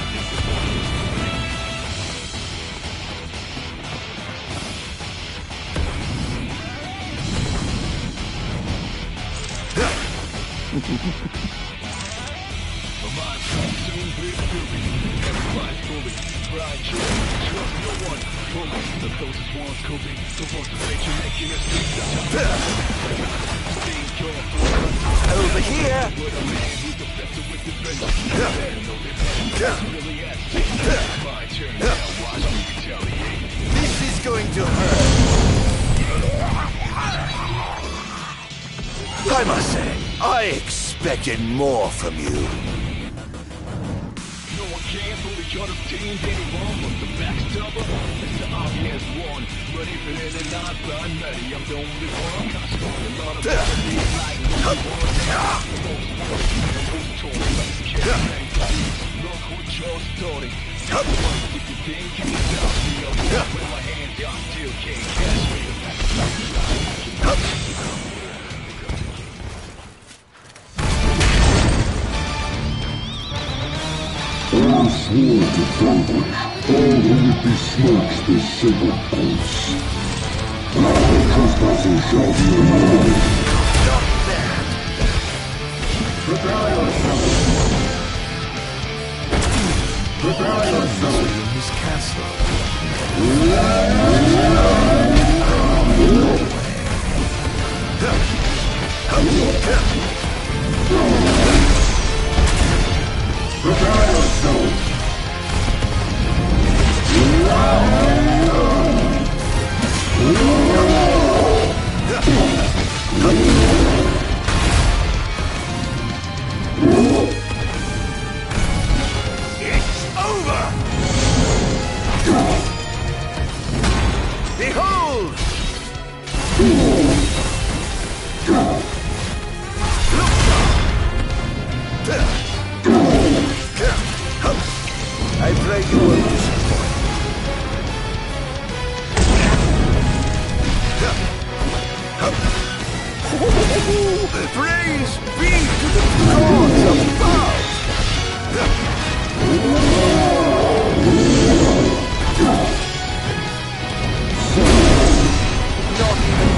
[SPEAKER 19] This is the
[SPEAKER 7] Over here! This is going to hurt. I must say, I expected more from you.
[SPEAKER 19] No one can fully understand anyone but the backstabber. It's the obvious one. But if it isn't not done, maybe I'm the only one. I saw a lot of things like no one. Look what you're starting. If you think you can stop me, I'll put my hands up, still can't catch me.
[SPEAKER 21] I swore to vanquish all who would besmirch this sacred place. Now the trespassers shall be removed.
[SPEAKER 7] Stop that!
[SPEAKER 21] Prepare yourself! Prepare yourself!
[SPEAKER 7] In his castle.
[SPEAKER 21] Prepare yourself!
[SPEAKER 7] It's over! Behold! I pray you will disappoint. Praise be to the gods above! Not even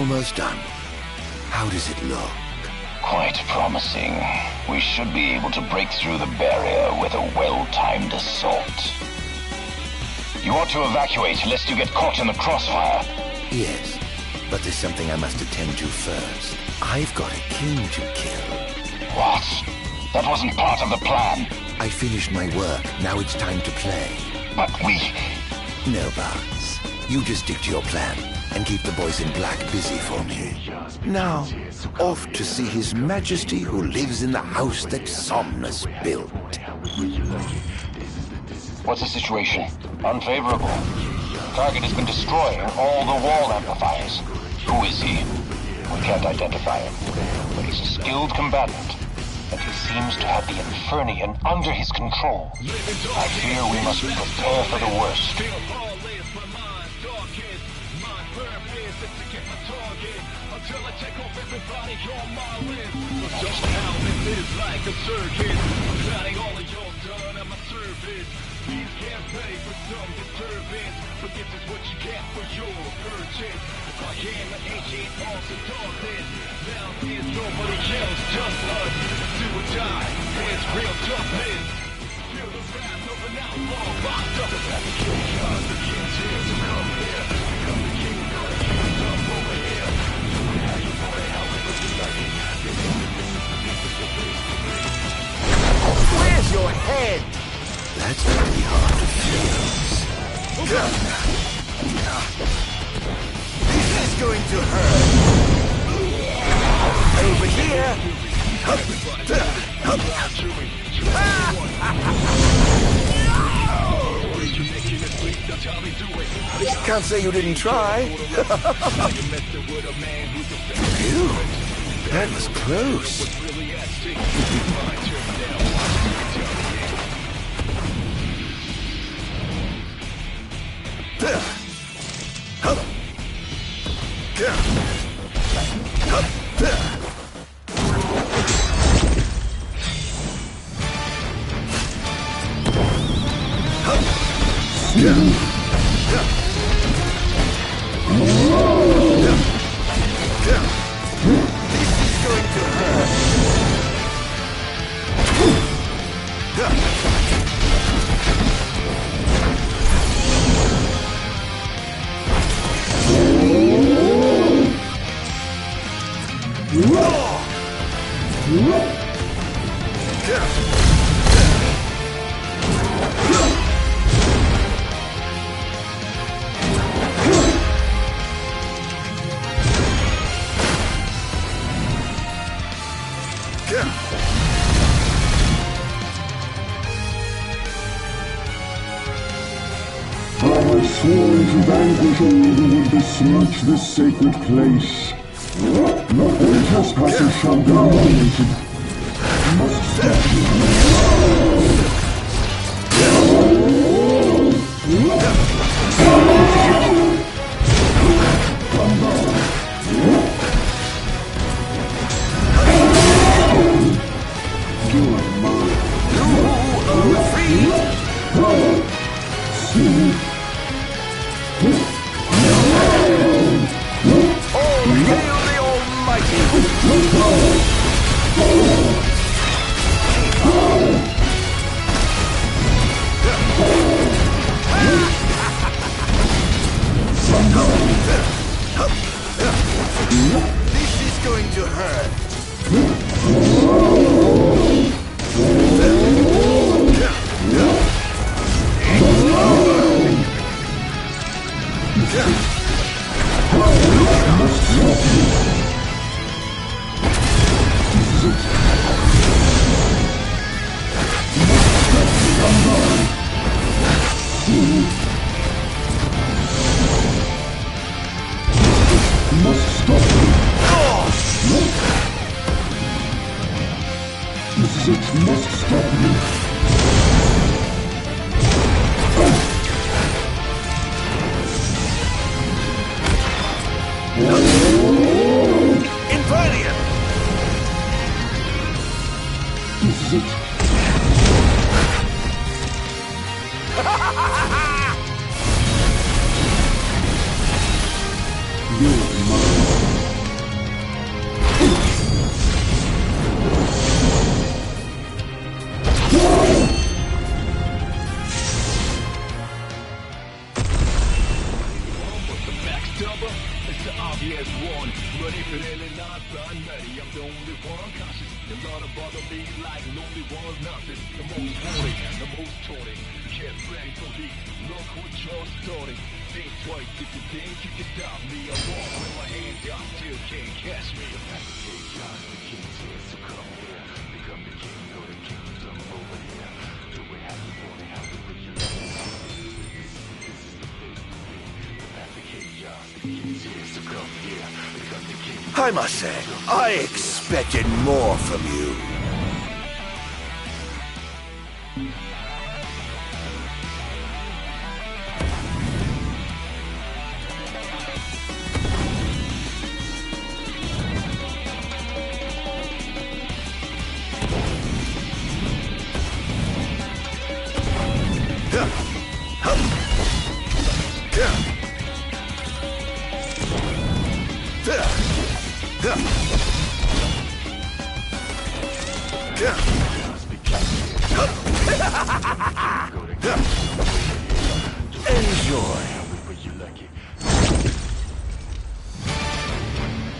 [SPEAKER 7] almost done. How does it look?
[SPEAKER 8] Quite promising. We should be able to break through the barrier with a well-timed assault. You ought to evacuate lest you get caught in the crossfire.
[SPEAKER 7] Yes, but there's something I must attend to first. I've got a king to kill.
[SPEAKER 8] What? That wasn't part of the plan.
[SPEAKER 7] I finished my work. Now it's time to play.
[SPEAKER 8] But we...
[SPEAKER 7] No buts. You just stick to your plan and keep the boys in black busy for me. Now, off to see His Majesty who lives in the house that Somnus built.
[SPEAKER 8] What's the situation? Unfavorable. The target has been destroying all the wall amplifiers. Who is he? We can't identify him, but he's a skilled combatant, and he seems to have the Infernian under his control. I fear we must prepare for the worst.
[SPEAKER 19] Just how this is like a circus. I'm planning all of your done at my service. These can't pay for some disturbance, but this is what you get for your purchase. I am an ancient also darkness. Now there's nobody else, just us. Do or die, it's real toughness. Feel the wrath of an outlaw, locked up. The chaos, the king's here to come here. Become the king, come over here. Show me how you want it, how it looks like it.
[SPEAKER 7] Where's your head? That's gonna be hard to fuse. This is going to hurt. Over here. Can't say you didn't try. Phew, that was close.
[SPEAKER 21] Sworn to vanquish all who would besmirch this sacred place. All trespassers shall be eliminated. Must stop
[SPEAKER 7] This is going to hurt.
[SPEAKER 21] Must stop me. This is it. Must stop me.
[SPEAKER 7] Invernium!
[SPEAKER 21] This is it.
[SPEAKER 19] Obvious one, but if it ain't not done, ready, I'm the only one cautious. A lot of bother me like lonely one's nothing. The most wanted, the most taunting. Get ready for heat, look what you're starting. Think twice if you think you can stop me. I walk with my hands up, still can't catch me. Hey John, the king's here, so come here. Become the king or the kingdom over here. Do we have the warning, how to reach your level? This is the place to be. The chaos, the king's here, so come here. Become the king.
[SPEAKER 7] I must say, I expected more from you.
[SPEAKER 21] Enjoy.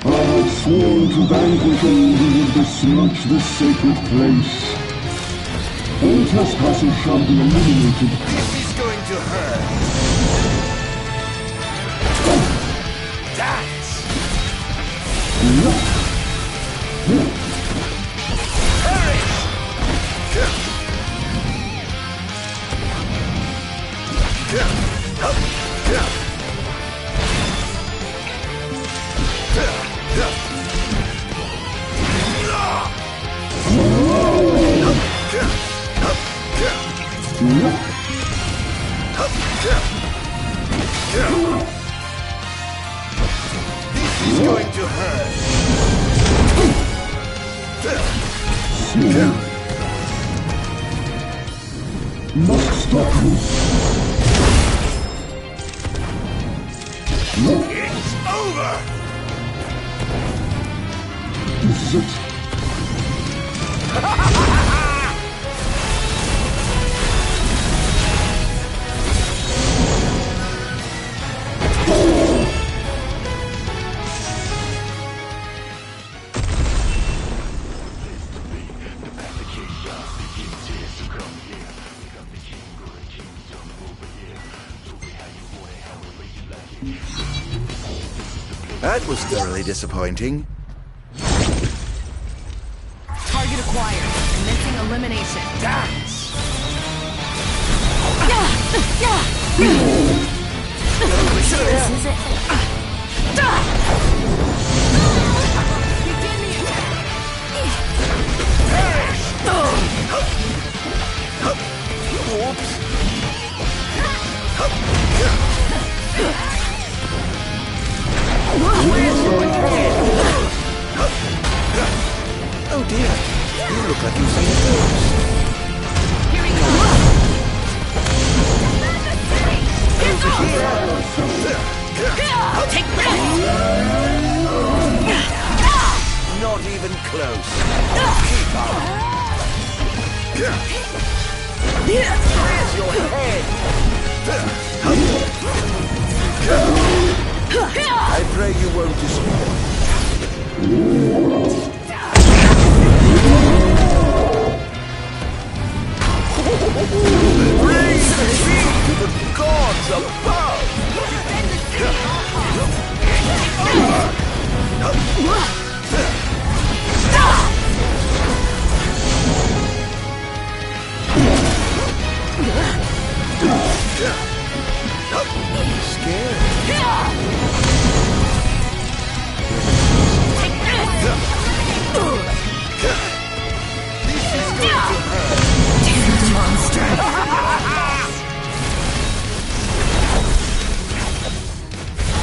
[SPEAKER 21] I have sworn to vanquish all who would besmirch this sacred place. All trespassers shall be eliminated.
[SPEAKER 7] This is going to hurt. Dance! Hurry! This is going to hurt.
[SPEAKER 21] Must stop this.
[SPEAKER 7] It's over!
[SPEAKER 21] This is it.
[SPEAKER 7] That was thoroughly disappointing.
[SPEAKER 18] Target acquired. Commencing elimination.
[SPEAKER 7] Dance!
[SPEAKER 18] So this is it.
[SPEAKER 7] Oh dear, you look like you've seen a ghost.
[SPEAKER 18] Here we go. Take that!
[SPEAKER 7] Not even close. Keep up. Where's your head? I pray you won't despair. Praise be to the gods above! Scared? This is going to hurt.
[SPEAKER 18] Damned monster.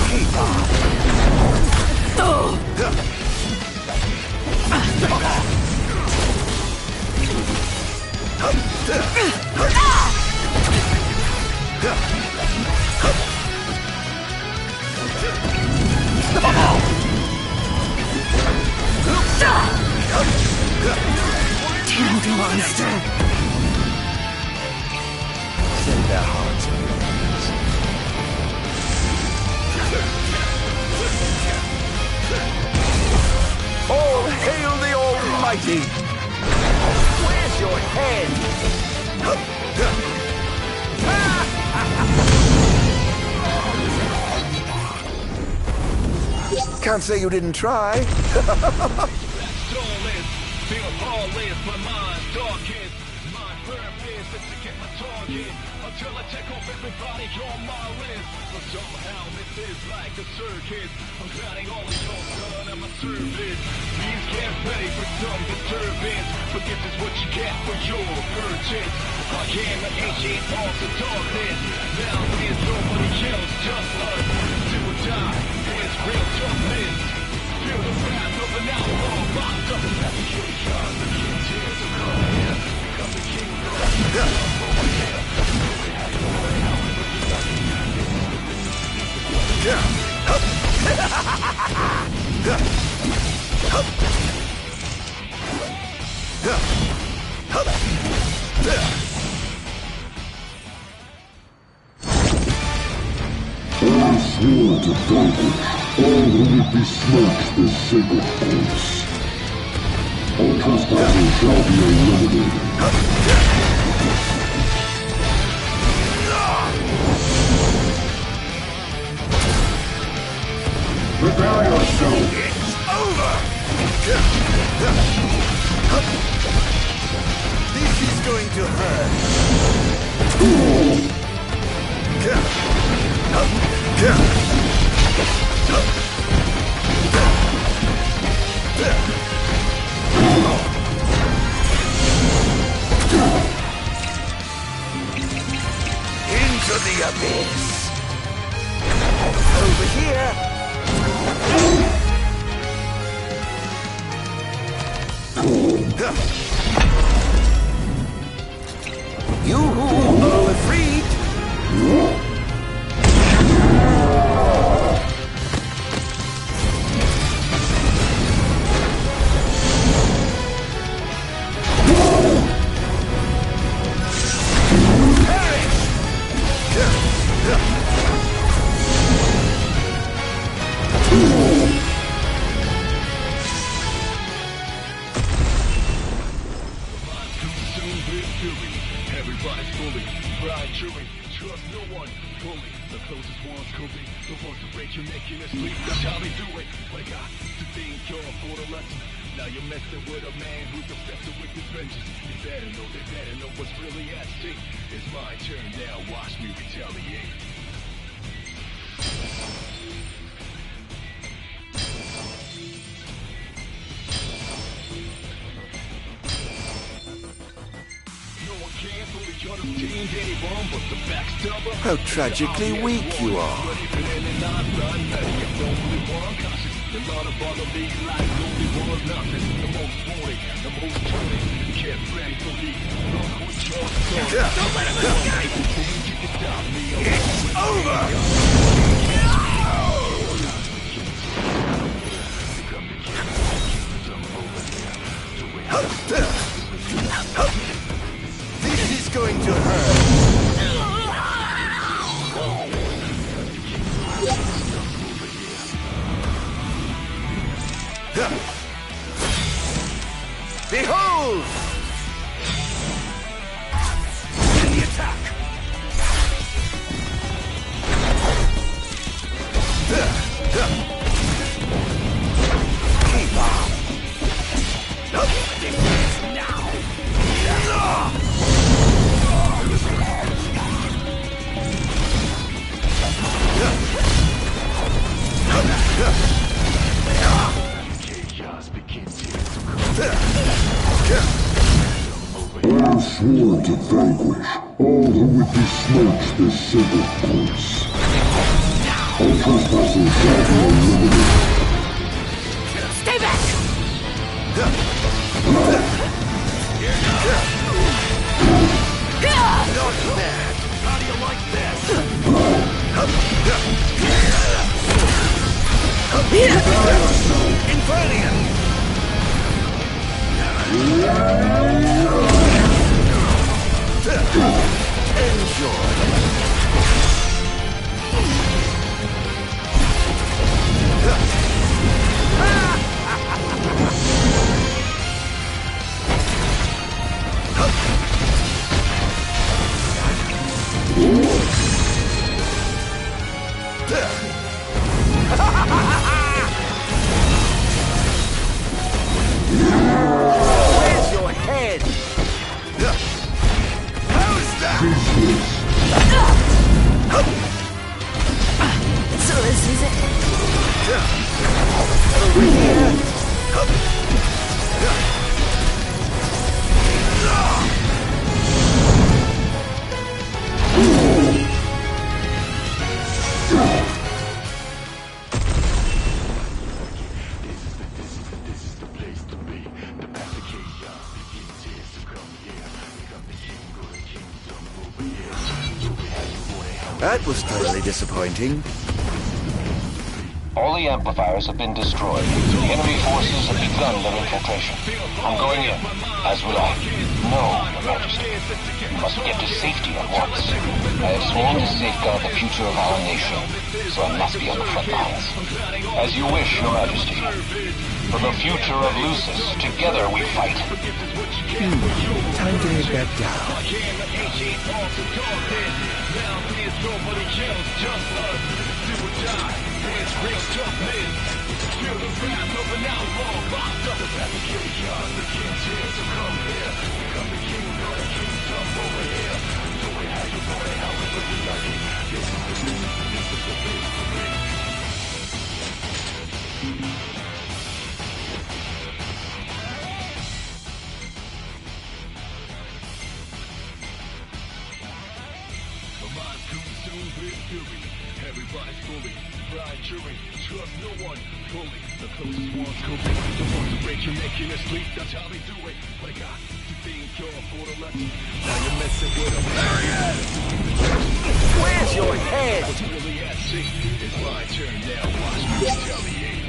[SPEAKER 7] Keep on.
[SPEAKER 18] Damned monster.
[SPEAKER 7] Set their hearts on your knees. All hail the Almighty! Where's your head? Can't say you didn't try.
[SPEAKER 19] Until I take off everybody on my list. But somehow this is like a circus. I'm counting all the your son at my service. Please get ready for some disturbance. But this is what you get for your purchase. I am an ancient force of darkness. Now there's nobody else just us. Do or die, it's real toughness. Feel the wrath of an outlaw locked up. The king comes, the king tears to come here. Become the king of
[SPEAKER 21] I swore to vanquish all who would besmirch this sacred place. All trespassers shall be eliminated. Prepare yourself!
[SPEAKER 7] It's over! This is going to hurt. the abyss. Over here. You are afraid.
[SPEAKER 19] Everybody's bully, blind jury, trust no one, bully. The closest ones could be the ones that break your neck in your sleep. That's how they do it. Wake up to think you're for the lesson. Now you're messing with a man who's obsessed with his vengeance. They better know what's really at stake. It's my turn now, watch me retaliate.
[SPEAKER 7] How tragically weak you are.
[SPEAKER 19] It's over!
[SPEAKER 7] This is going to hurt. Behold! In the attack! Keep on! Now! Chaos begins here.
[SPEAKER 21] I swore to vanquish all who would besmirch this sacred place. All trespassers shall be eliminated.
[SPEAKER 18] Stay back!
[SPEAKER 7] Not bad. How do you like this? Infernium! Where's your head? How's that?
[SPEAKER 6] So this is it.
[SPEAKER 7] Over here. That was totally disappointing.
[SPEAKER 8] All the amplifiers have been destroyed. The enemy forces have begun their infiltration. I'm going in, as will I. No, Your Majesty. You must get to safety at once. I have sworn to safeguard the future of our nation, so I must be on the front lines. As you wish, Your Majesty. For the future of Lucis, together we fight.
[SPEAKER 7] Time to head back down.
[SPEAKER 19] Nobody else, just us. Do or die. Hands raised, tough men. Feel the wrath of an outlaw locked up. The path of chaos, the king's here, so come here. Become the king of the kingdom over here. Do it how you want it, however you like it. This is the place to be. The mind's consumed. Everybody's bullied, blind jury, trust no one, fully. The closest ones could be the ones who break your neck in your sleep. That's how they do it. But I got to think you're for the lesson. Now you're messing with them. There he is! Where's your head? What's really at stake? It's my turn now. Watch me retaliate.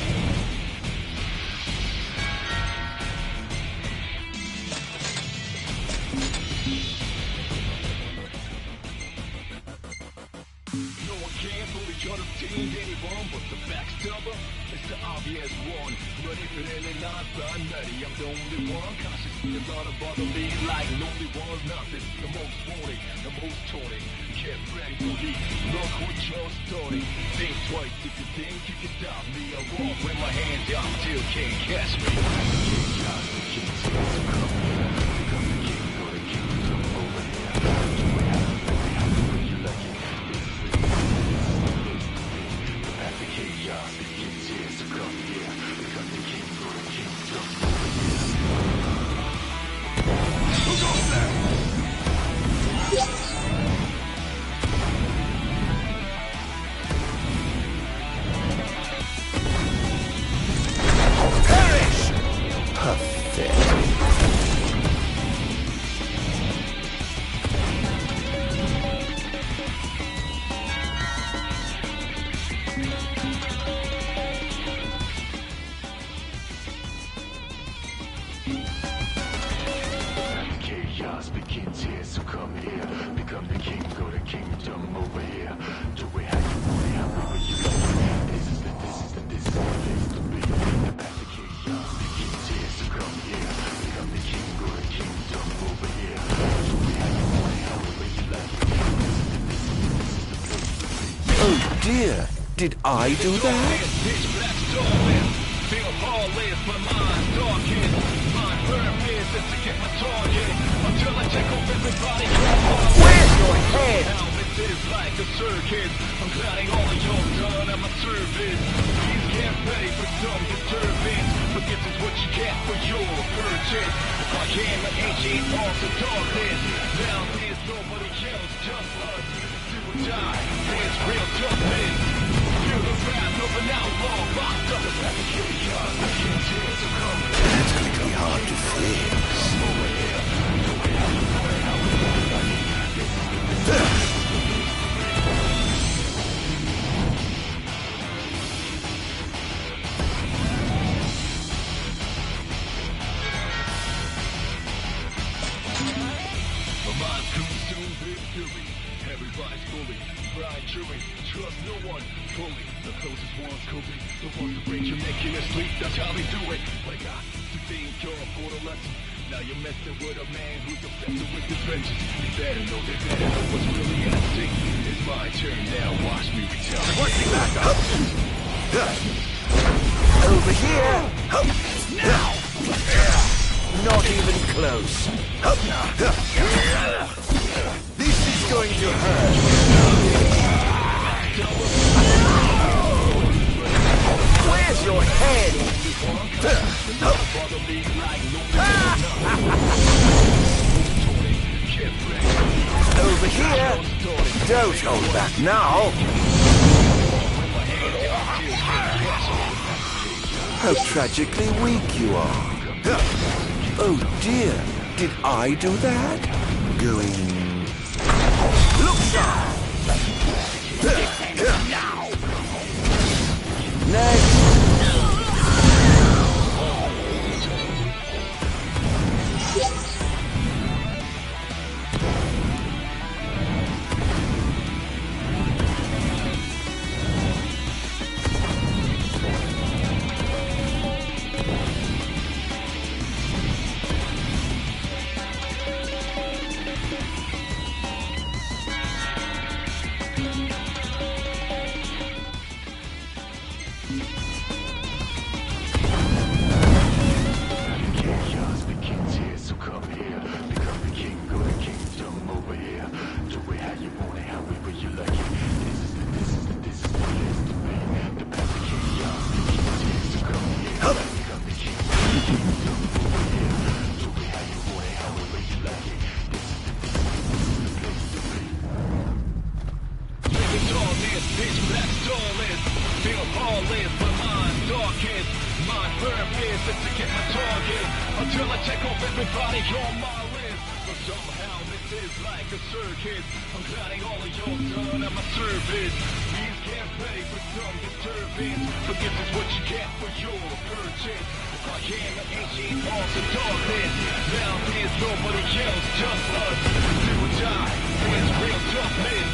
[SPEAKER 19] Unobtained anyone but the backstabber. It's the obvious one. But if it ain't not by nutty, I'm the only one. Consciously a lot of bother me like lonely one's nothing. The most wanted, the most taunted. Get ready for heat. Look what you're starting. Think twice if you think you can stop me. I walk with my hands out, still can't catch me.
[SPEAKER 7] Dear, did I do that?
[SPEAKER 19] Where's your head? Like a circus, I'm cutting all of your done at my service. Please get ready for some disturbance, but this is what you get for your purchase. If I came an ancient also darkness, now there's nobody else, just us. Do or die, there's real toughness. Feel the wrath of an outlaw, locked up. That's
[SPEAKER 7] gonna be hard to fix.
[SPEAKER 19] Everybody's bullied, blind jury, trust no one, fully. The closest ones could be the ones who break your neck in your sleep. That's how they do it. But I got to think you're for the lesson. Now you're messing with a man who's obsessed with his vengeance. You better know what's really at stake. It's my turn now. Watch me retaliate. Working back up.
[SPEAKER 7] Over here. Now. Not even close. This is going to hurt. Where's your head? Over here. Don't hold back now. How tragically weak you are. Oh dear, did I do that? Going... Look sharp! Next!
[SPEAKER 19] Everybody on my list, but somehow this is like a circus. I'm counting all of your done at my service. These can't pay for some disturbance, but this is what you get for your purchase. I am an ancient of the darkness. Now there's nobody else, just us. Do or die, there's real toughness.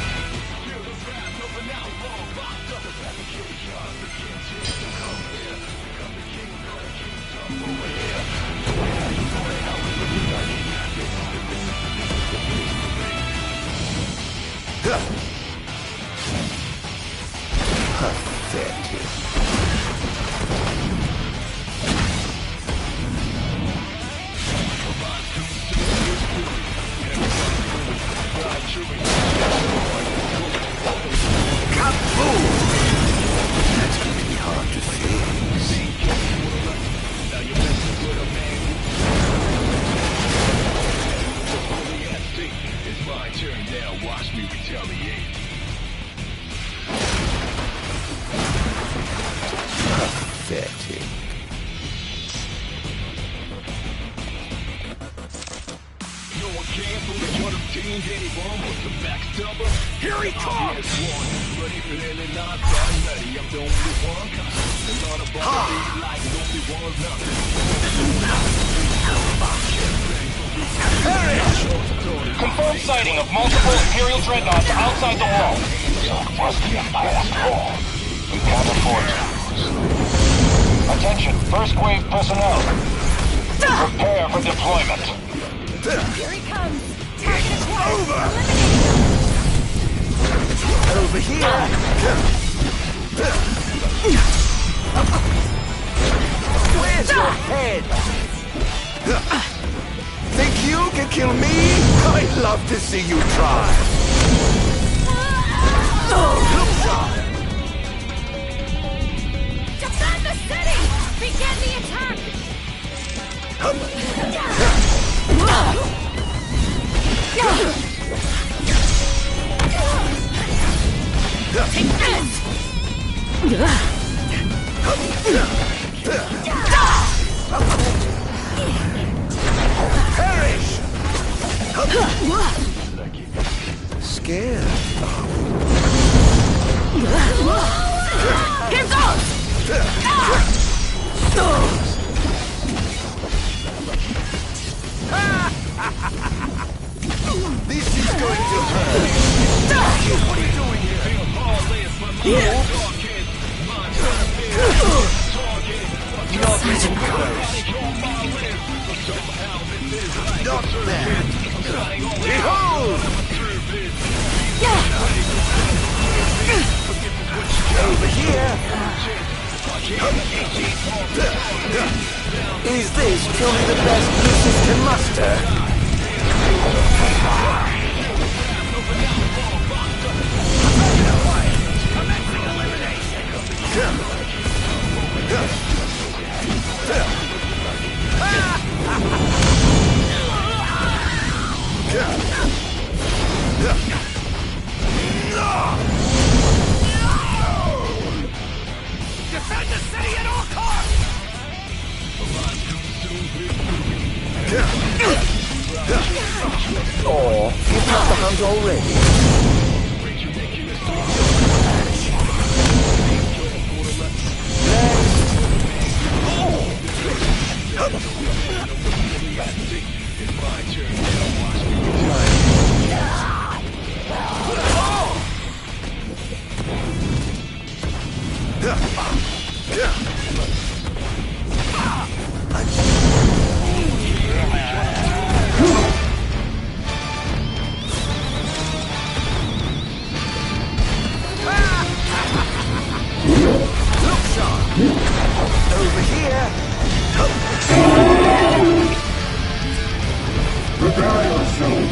[SPEAKER 19] Feel the wrath of an outlaw, locked up as the chaos. The king's here to come here. Become the king of the kingdom over here.
[SPEAKER 7] Pathetic. Kaboom! That's going to be hard to fix.
[SPEAKER 19] It's my turn now, watch me retaliate.
[SPEAKER 7] Pathetic.
[SPEAKER 19] No one cares who the other teams, anyone wants a backstabber. Here he comes! Ready for any nonsense, I'm ready, I'm the only one. It's not about me like nobody wants nothing.
[SPEAKER 8] Confirmed sighting of multiple Imperial dreadnoughts outside the wall. It was the Empire after all. We can't afford to lose. Attention, first wave personnel. Prepare for deployment.
[SPEAKER 18] Here he comes! Target acquired!
[SPEAKER 7] Over!
[SPEAKER 18] Eliminate
[SPEAKER 7] Over here! Where's your head? Think you can kill me? I'd love to see you try.
[SPEAKER 18] Defend the city! Begin the attack! Take this!
[SPEAKER 7] Perish! Scared.
[SPEAKER 18] Here goes!
[SPEAKER 7] This is going to hurt. What are you doing here? Not even close. Not there. Behold! Over here. Is this truly the best uses can muster?
[SPEAKER 18] Defend the city at all costs!
[SPEAKER 7] Oh, you've got the hunt already. Over here.
[SPEAKER 21] Prepare yourself.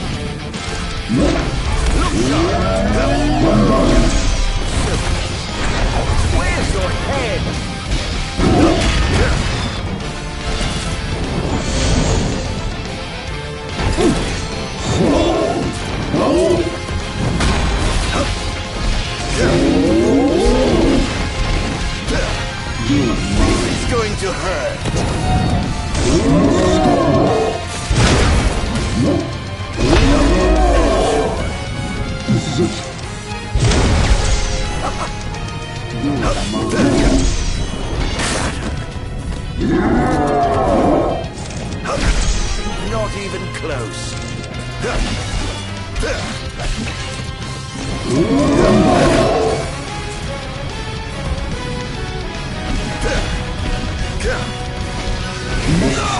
[SPEAKER 7] Where's your head? This is going to hurt.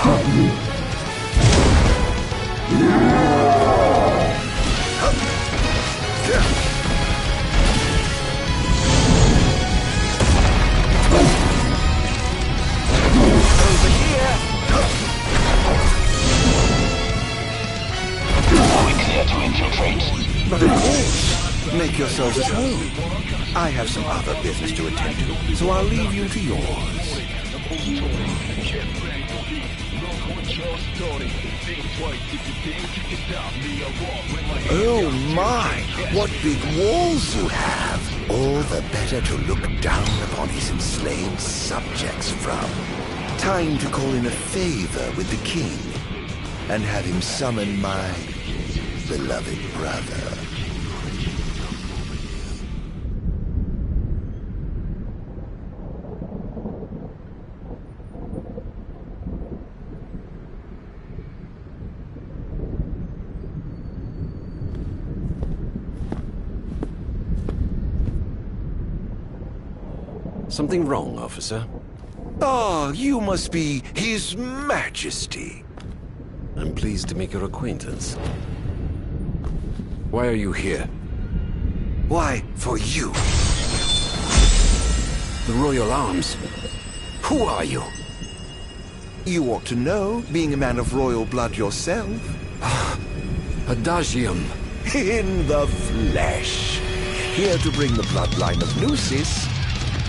[SPEAKER 21] Stop me.
[SPEAKER 7] But of course, make yourselves at home. I have some other business to attend to, so I'll leave you to yours. Oh my, what big walls you have! All the better to look down upon his enslaved subjects from. Time to call in a favor with the king, and have him summon my beloved brother.
[SPEAKER 20] Something wrong, officer?
[SPEAKER 7] Ah, you must be His Majesty.
[SPEAKER 20] I'm pleased to make your acquaintance. Why are you here?
[SPEAKER 7] Why, for you.
[SPEAKER 20] The Royal Arms. Who are you?
[SPEAKER 7] You ought to know, being a man of royal blood yourself.
[SPEAKER 20] Adagium.
[SPEAKER 7] In the flesh. Here to bring the bloodline of Lucis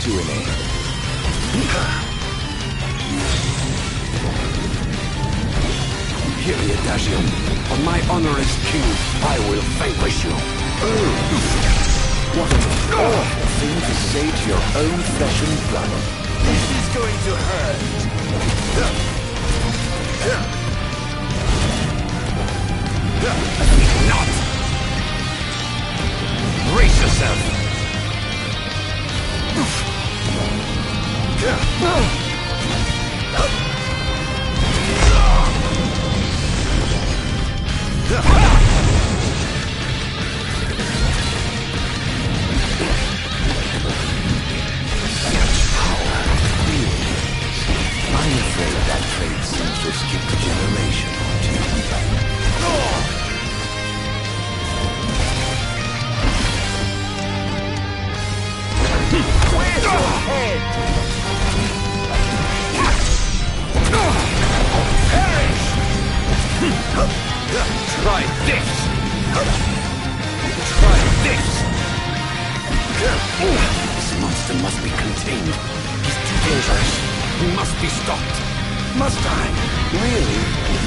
[SPEAKER 7] to an end.
[SPEAKER 20] Hear me, Adagium. On my honor as king, I will vanquish you.
[SPEAKER 7] What an awful thing to say to your own flesh and blood. This is going to hurt.
[SPEAKER 20] Not! Brace yourself!
[SPEAKER 7] I'm afraid that trait seems to have skipped a generation or two. Where's your head?
[SPEAKER 20] Perish! Try this! Try this! This monster must be contained. He's too dangerous. He must be stopped.
[SPEAKER 7] Must I? Really?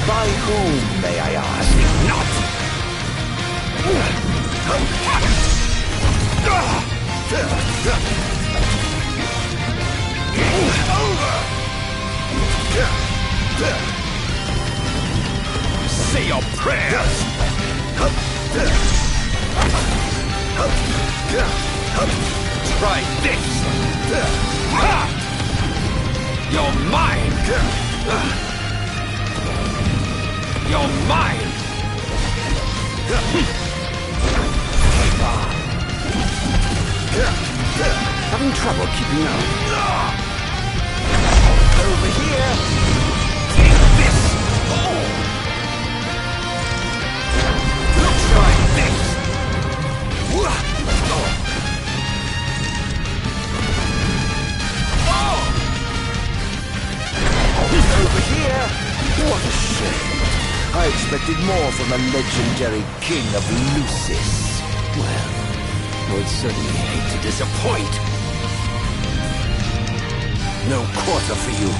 [SPEAKER 7] By whom, may I ask?
[SPEAKER 20] Not! Say your prayers! Try this! You're mine! You're mine! Having trouble keeping up.
[SPEAKER 7] Over here!
[SPEAKER 20] Take this! Try this!
[SPEAKER 7] Over here? What a shame. I expected more from the legendary king of Lucis.
[SPEAKER 20] Well, I would certainly hate to disappoint. No quarter for you.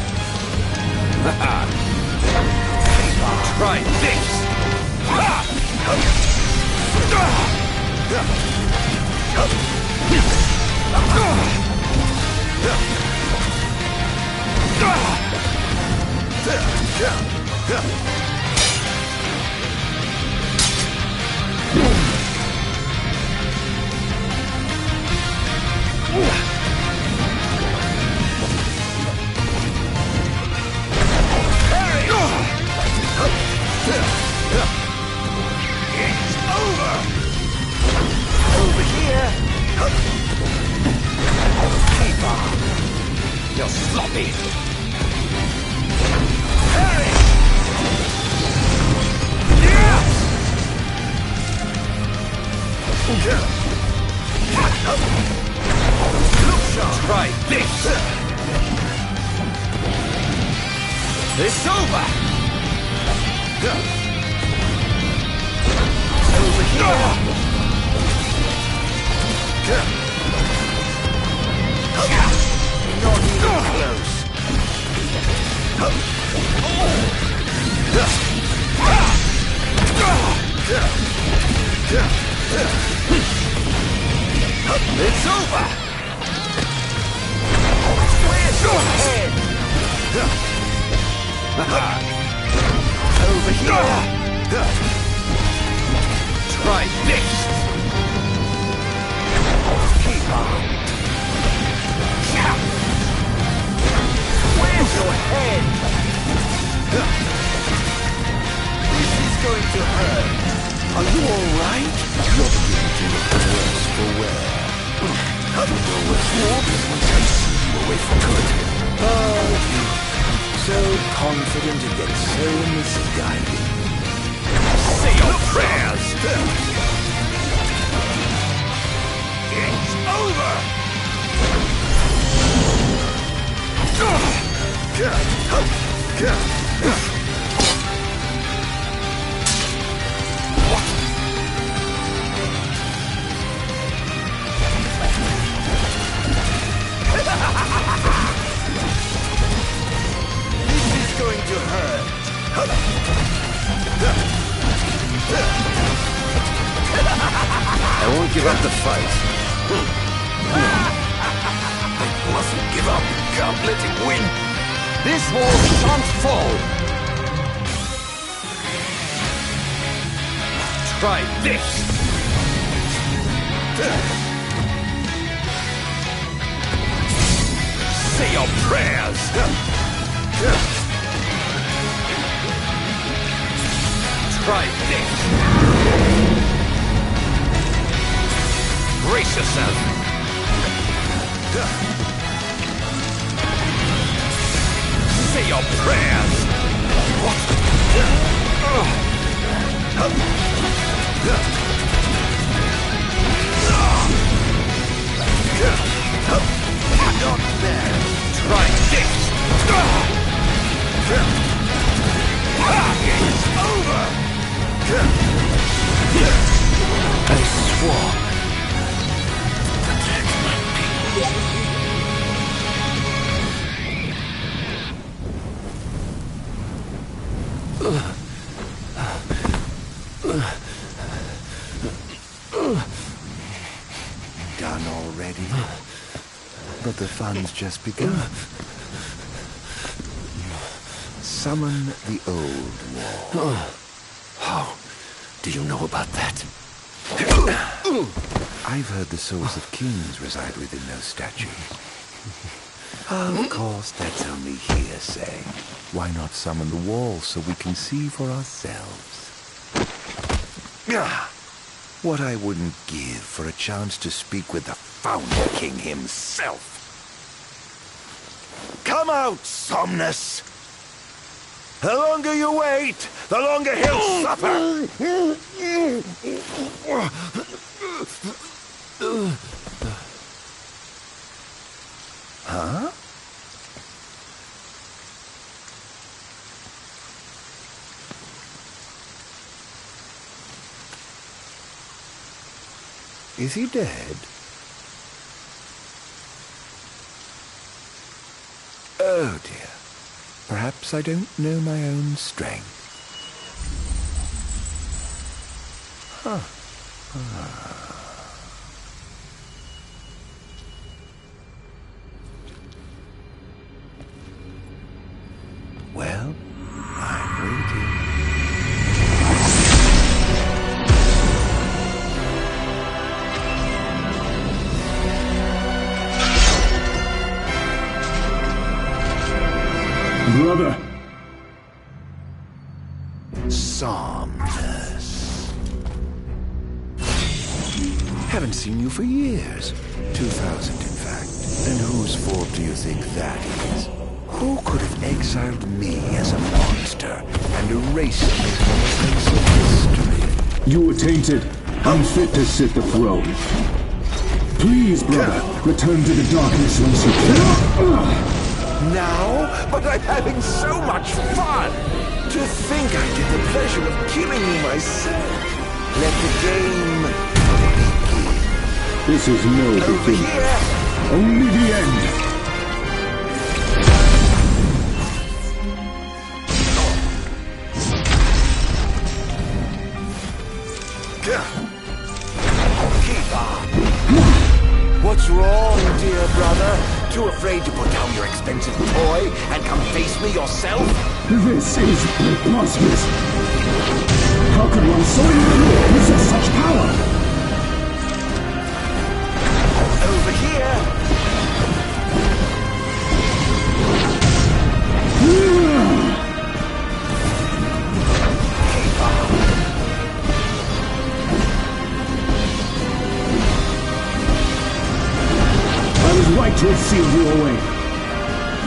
[SPEAKER 20] Try this!
[SPEAKER 7] Not even close. It's over! Where's your head? Over here! Try this! Keep on! Where's your head? This is going to hurt. Are you alright? You're beginning to look worse for wear. Your worst warps once I see you away for good. Oh, you so confident and yet so misguided. Say your prayers! It's over! This is going to hurt. I won't give up the fight. I mustn't give up. Can't let him win. This wall shan't fall. Try this. Say your prayers. Try this. Brace yourself. Say your prayers. What? Not bad. Try this. It's over. I swore. Protect my people. Done already? But the fun's just begun. Summon the old wall. How do you know about that? I've heard the souls of kings reside within those statues. Of course, that's only hearsay. Why not summon the wall so we can see for ourselves? What I wouldn't give for a chance to speak with the Founder King himself. Come out, Somnus! The longer you wait, the longer he'll suffer! Huh? Is he dead? Oh dear. Perhaps I don't know my own strength. Huh. Well, I'm waiting.
[SPEAKER 21] Brother!
[SPEAKER 7] Somnus. Haven't seen you for years. 2000, in fact. And whose fault do you think that is? Who could have exiled me as a monster and erased me from the face of history?
[SPEAKER 21] You were tainted, unfit to sit the throne. Please, brother, return to the darkness once you can.
[SPEAKER 7] Now? But I'm having so much fun! To think I did the pleasure of killing you myself. Let the game begin.
[SPEAKER 21] This is no beginning. Only the end.
[SPEAKER 7] What's wrong, dear brother? Too afraid to put down your expensive toy and come face me yourself?
[SPEAKER 21] This is preposterous. How could one so young possess such power?
[SPEAKER 7] Over here!
[SPEAKER 21] I was right to have sealed you away.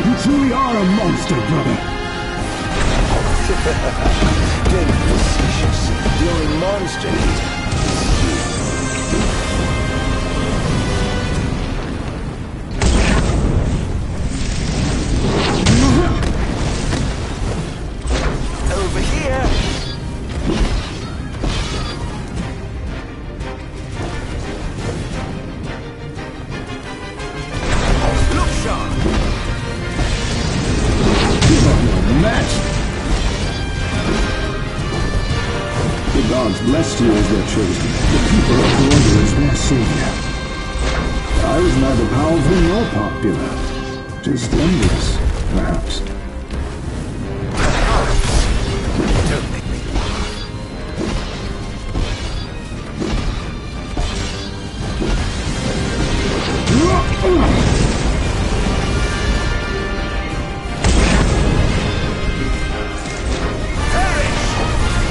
[SPEAKER 21] You truly are a monster, brother.
[SPEAKER 7] Don't be facetious. The only monster is you. Over here! Look sharp!
[SPEAKER 21] You are no match. The gods blessed you as their chosen. The people adored you as their savior. I was neither powerful nor popular. Just envious, perhaps.
[SPEAKER 7] Don't make me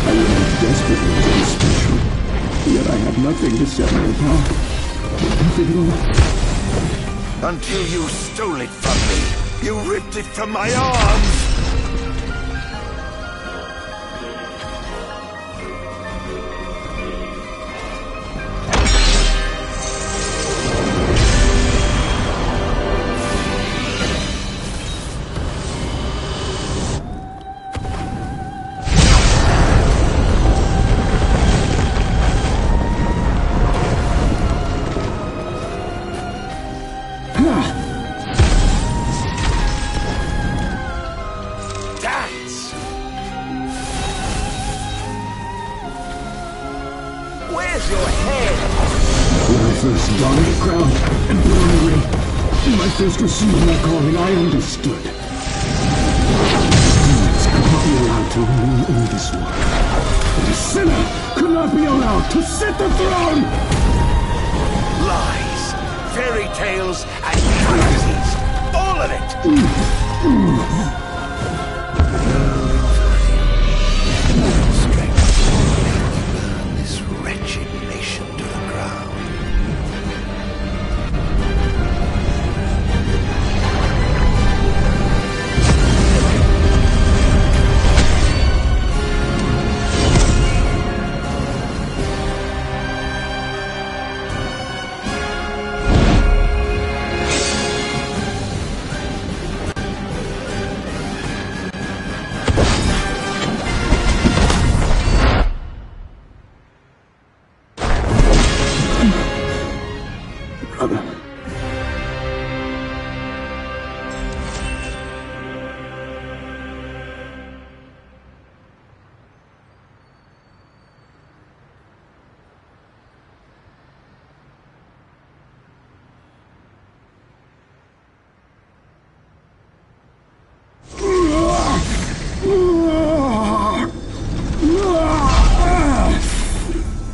[SPEAKER 21] I wanted desperately to be special, yet I have nothing to set me apart. Nothing at all.
[SPEAKER 7] Until you stole it from me. You ripped it from my arms. Where's your head?
[SPEAKER 21] When I first donned the crown and put on the ring, in my first receipt of my calling, I understood. Demons could not be allowed to rule in this world. But a sinner could not be allowed to sit the throne!
[SPEAKER 7] Lies, fairy tales, and fantasies. All of it!
[SPEAKER 21] Brother.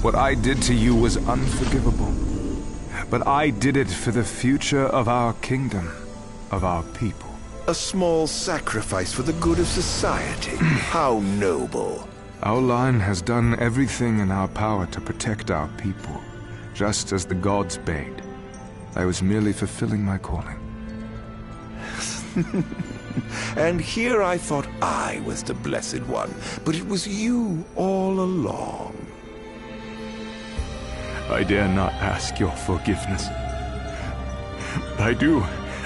[SPEAKER 11] What I did to you was unforgivable. But I did it for the future of our kingdom, of our people.
[SPEAKER 7] A small sacrifice for the good of society. How noble.
[SPEAKER 11] Our line has done everything in our power to protect our people, just as the gods bade. I was merely fulfilling my calling.
[SPEAKER 7] And here I thought I was the Blessed One, but it was you all along.
[SPEAKER 11] I dare not ask your forgiveness. I do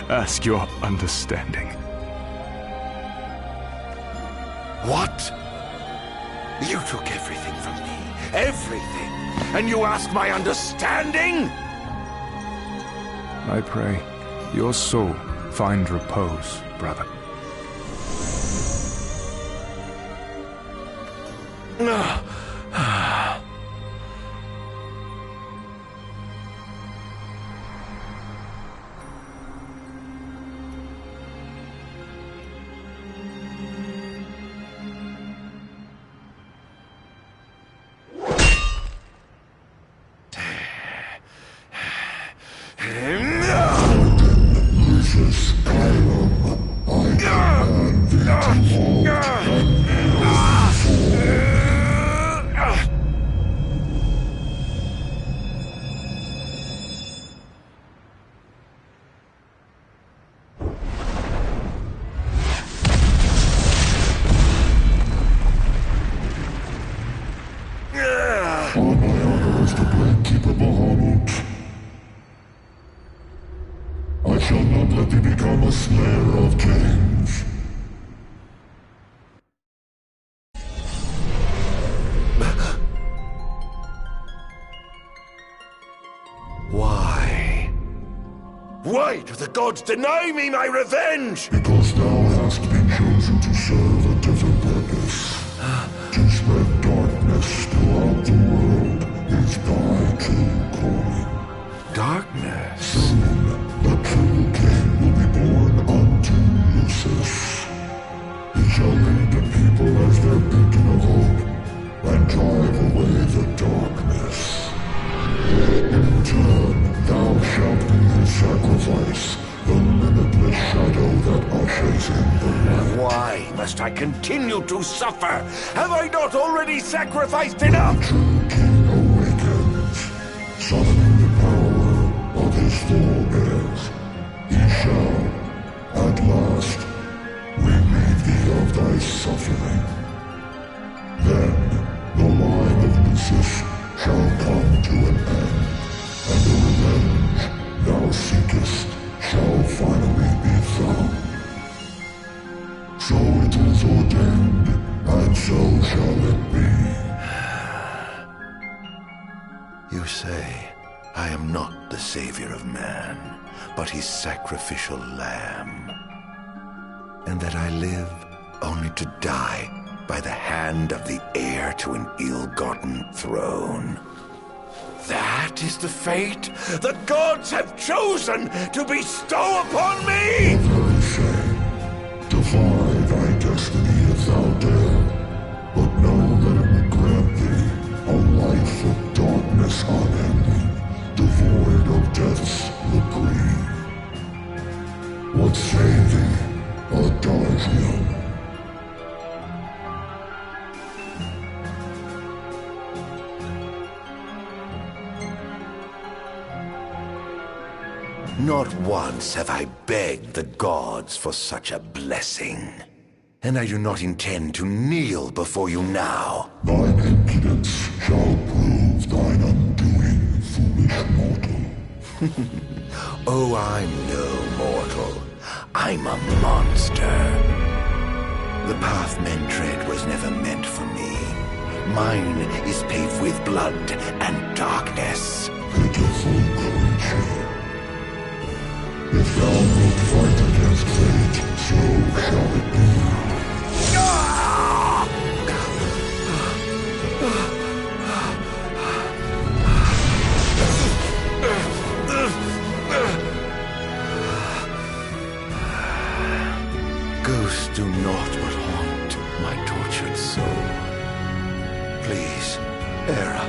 [SPEAKER 11] ask your understanding.
[SPEAKER 7] What? You took everything from me. Everything. And you ask my understanding?
[SPEAKER 11] I pray your soul find repose, brother.
[SPEAKER 21] I shall not let thee become a slayer of kings.
[SPEAKER 7] Why? Why do the gods deny me my revenge?
[SPEAKER 21] Because thou hast been chosen to serve a different purpose. To spread darkness throughout the world is thy true calling.
[SPEAKER 7] Darkness?
[SPEAKER 21] Soon, the true king will be born unto Lucis. He shall lead the people as their beacon of hope, and drive away the darkness. In turn, thou shalt be his sacrifice, the limitless shadow that ushers in the light.
[SPEAKER 7] Why must I continue to suffer? Have I not already sacrificed enough?
[SPEAKER 21] The true king awakens, summoning the power of his forebears. He shall, at last, relieve thee of thy suffering. Then, the line of Lucis shall come to an end, and the revenge thou seekest shall finally be found. So it is ordained, and so shall it be.
[SPEAKER 7] You say I am not the savior of man, but his sacrificial lamb, and that I live only to die by the hand of the heir to an ill-gotten throne. That is the fate the gods have chosen to bestow upon me!
[SPEAKER 21] The very same. Defy thy destiny if thou dare, but know that it will grant thee a life of darkness unending, devoid of death's reprieve. What say thee, Adagium?
[SPEAKER 7] Not once have I begged the gods for such a blessing. And I do not intend to kneel before you now.
[SPEAKER 21] Thine impudence shall prove thine undoing, foolish mortal.
[SPEAKER 7] Oh, I'm no mortal. I'm a monster. The path men tread was never meant for me. Mine is paved with blood and darkness.
[SPEAKER 21] Pitiful creature. If thou wilt fight against fate, so shall it be.
[SPEAKER 7] Ghosts do not but haunt my tortured soul. Please, Hera,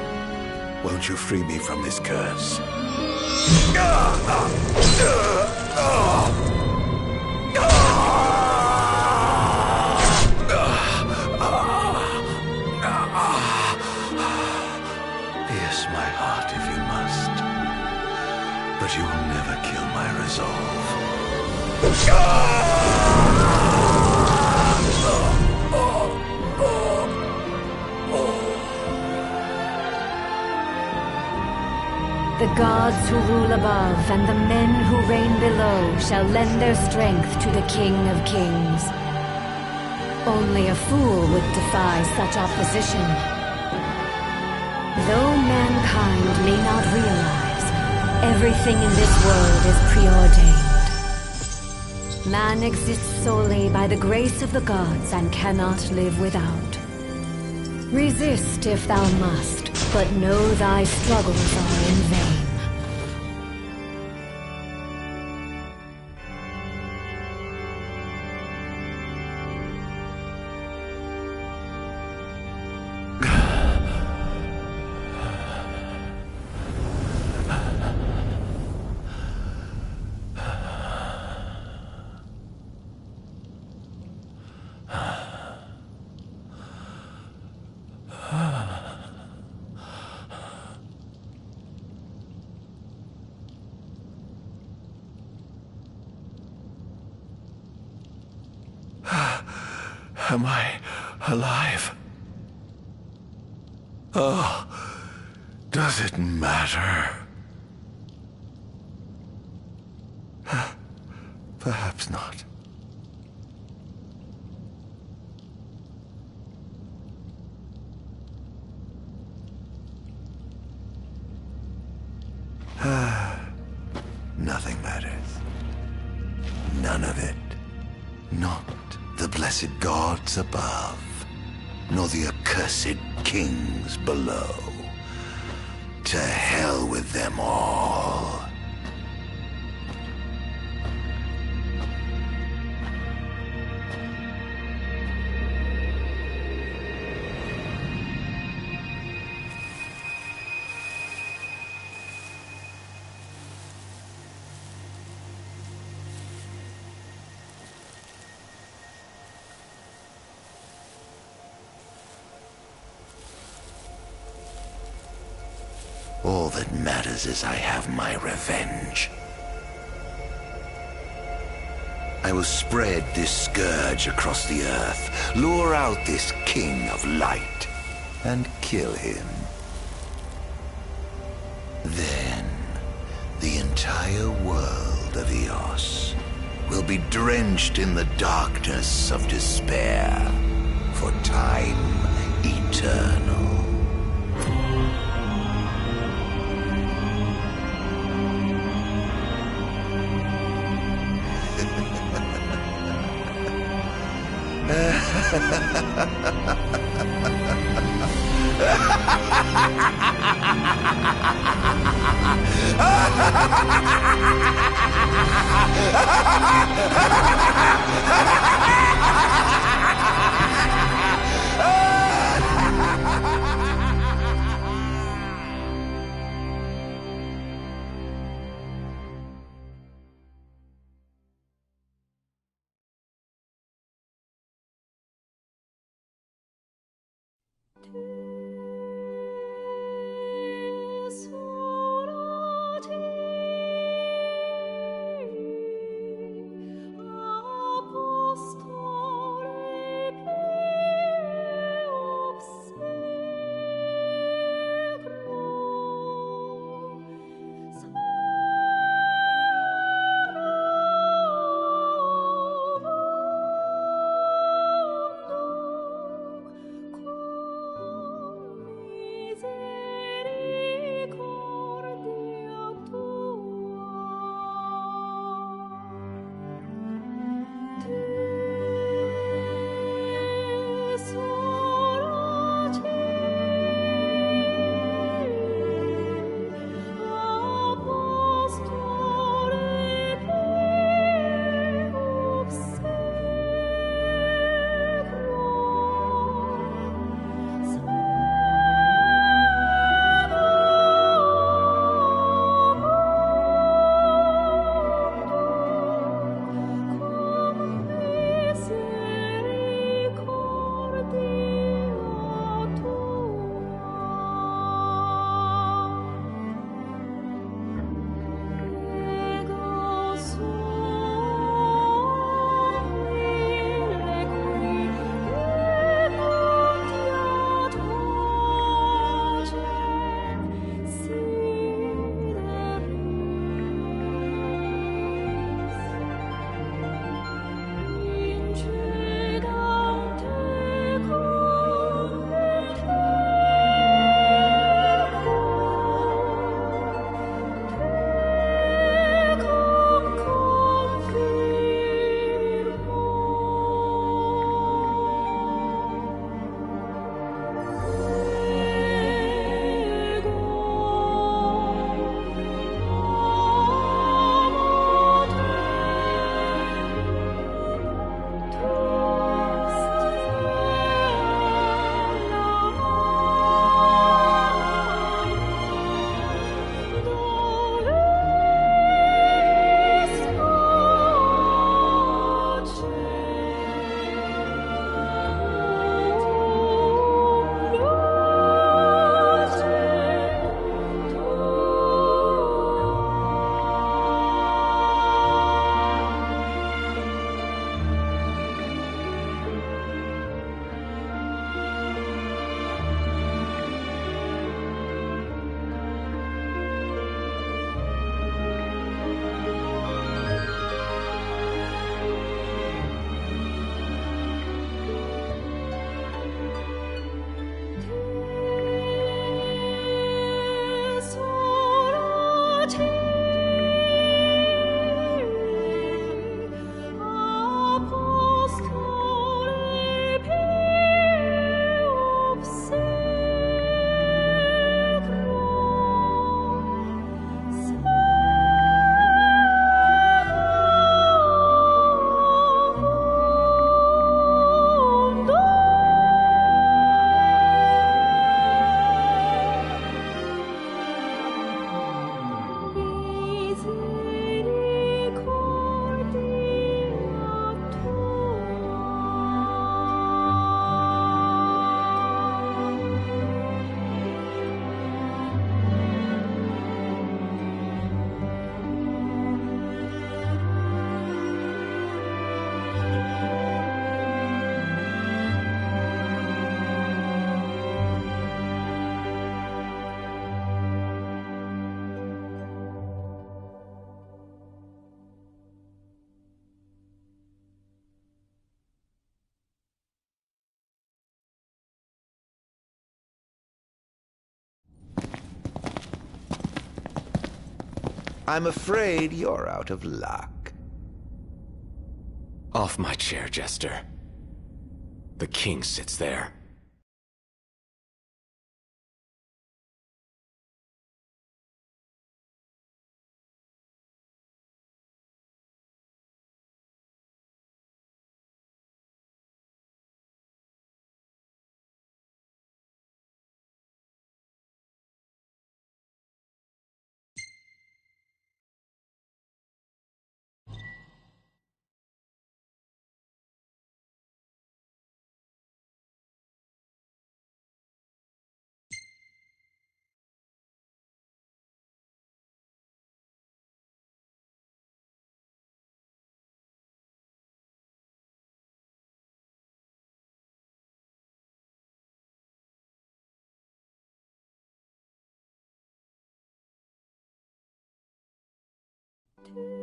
[SPEAKER 7] won't you free me from this curse? Pierce my heart if you must, but you will never kill my resolve.
[SPEAKER 17] The gods who rule above and the men who reign below shall lend their strength to the King of Kings. Only a fool would defy such opposition. Though mankind may not realize, Everything in this world is preordained. Man exists solely by the grace of the gods and cannot live without. Resist if thou must, but know thy struggles are in vain.
[SPEAKER 7] Am I alive? Oh, does it matter? Perhaps not. Nothing matters. None of it. Not the blessed gods above, nor the accursed kings below. To hell with them all. All that matters is I have my revenge. I will spread this scourge across the earth, lure out this king of light, and kill him. Then, the entire world of Eos will be drenched in the darkness of despair for time eternal.
[SPEAKER 3] I'm afraid you're out of luck.
[SPEAKER 2] Off my chair, Jester. The king sits there.
[SPEAKER 1] To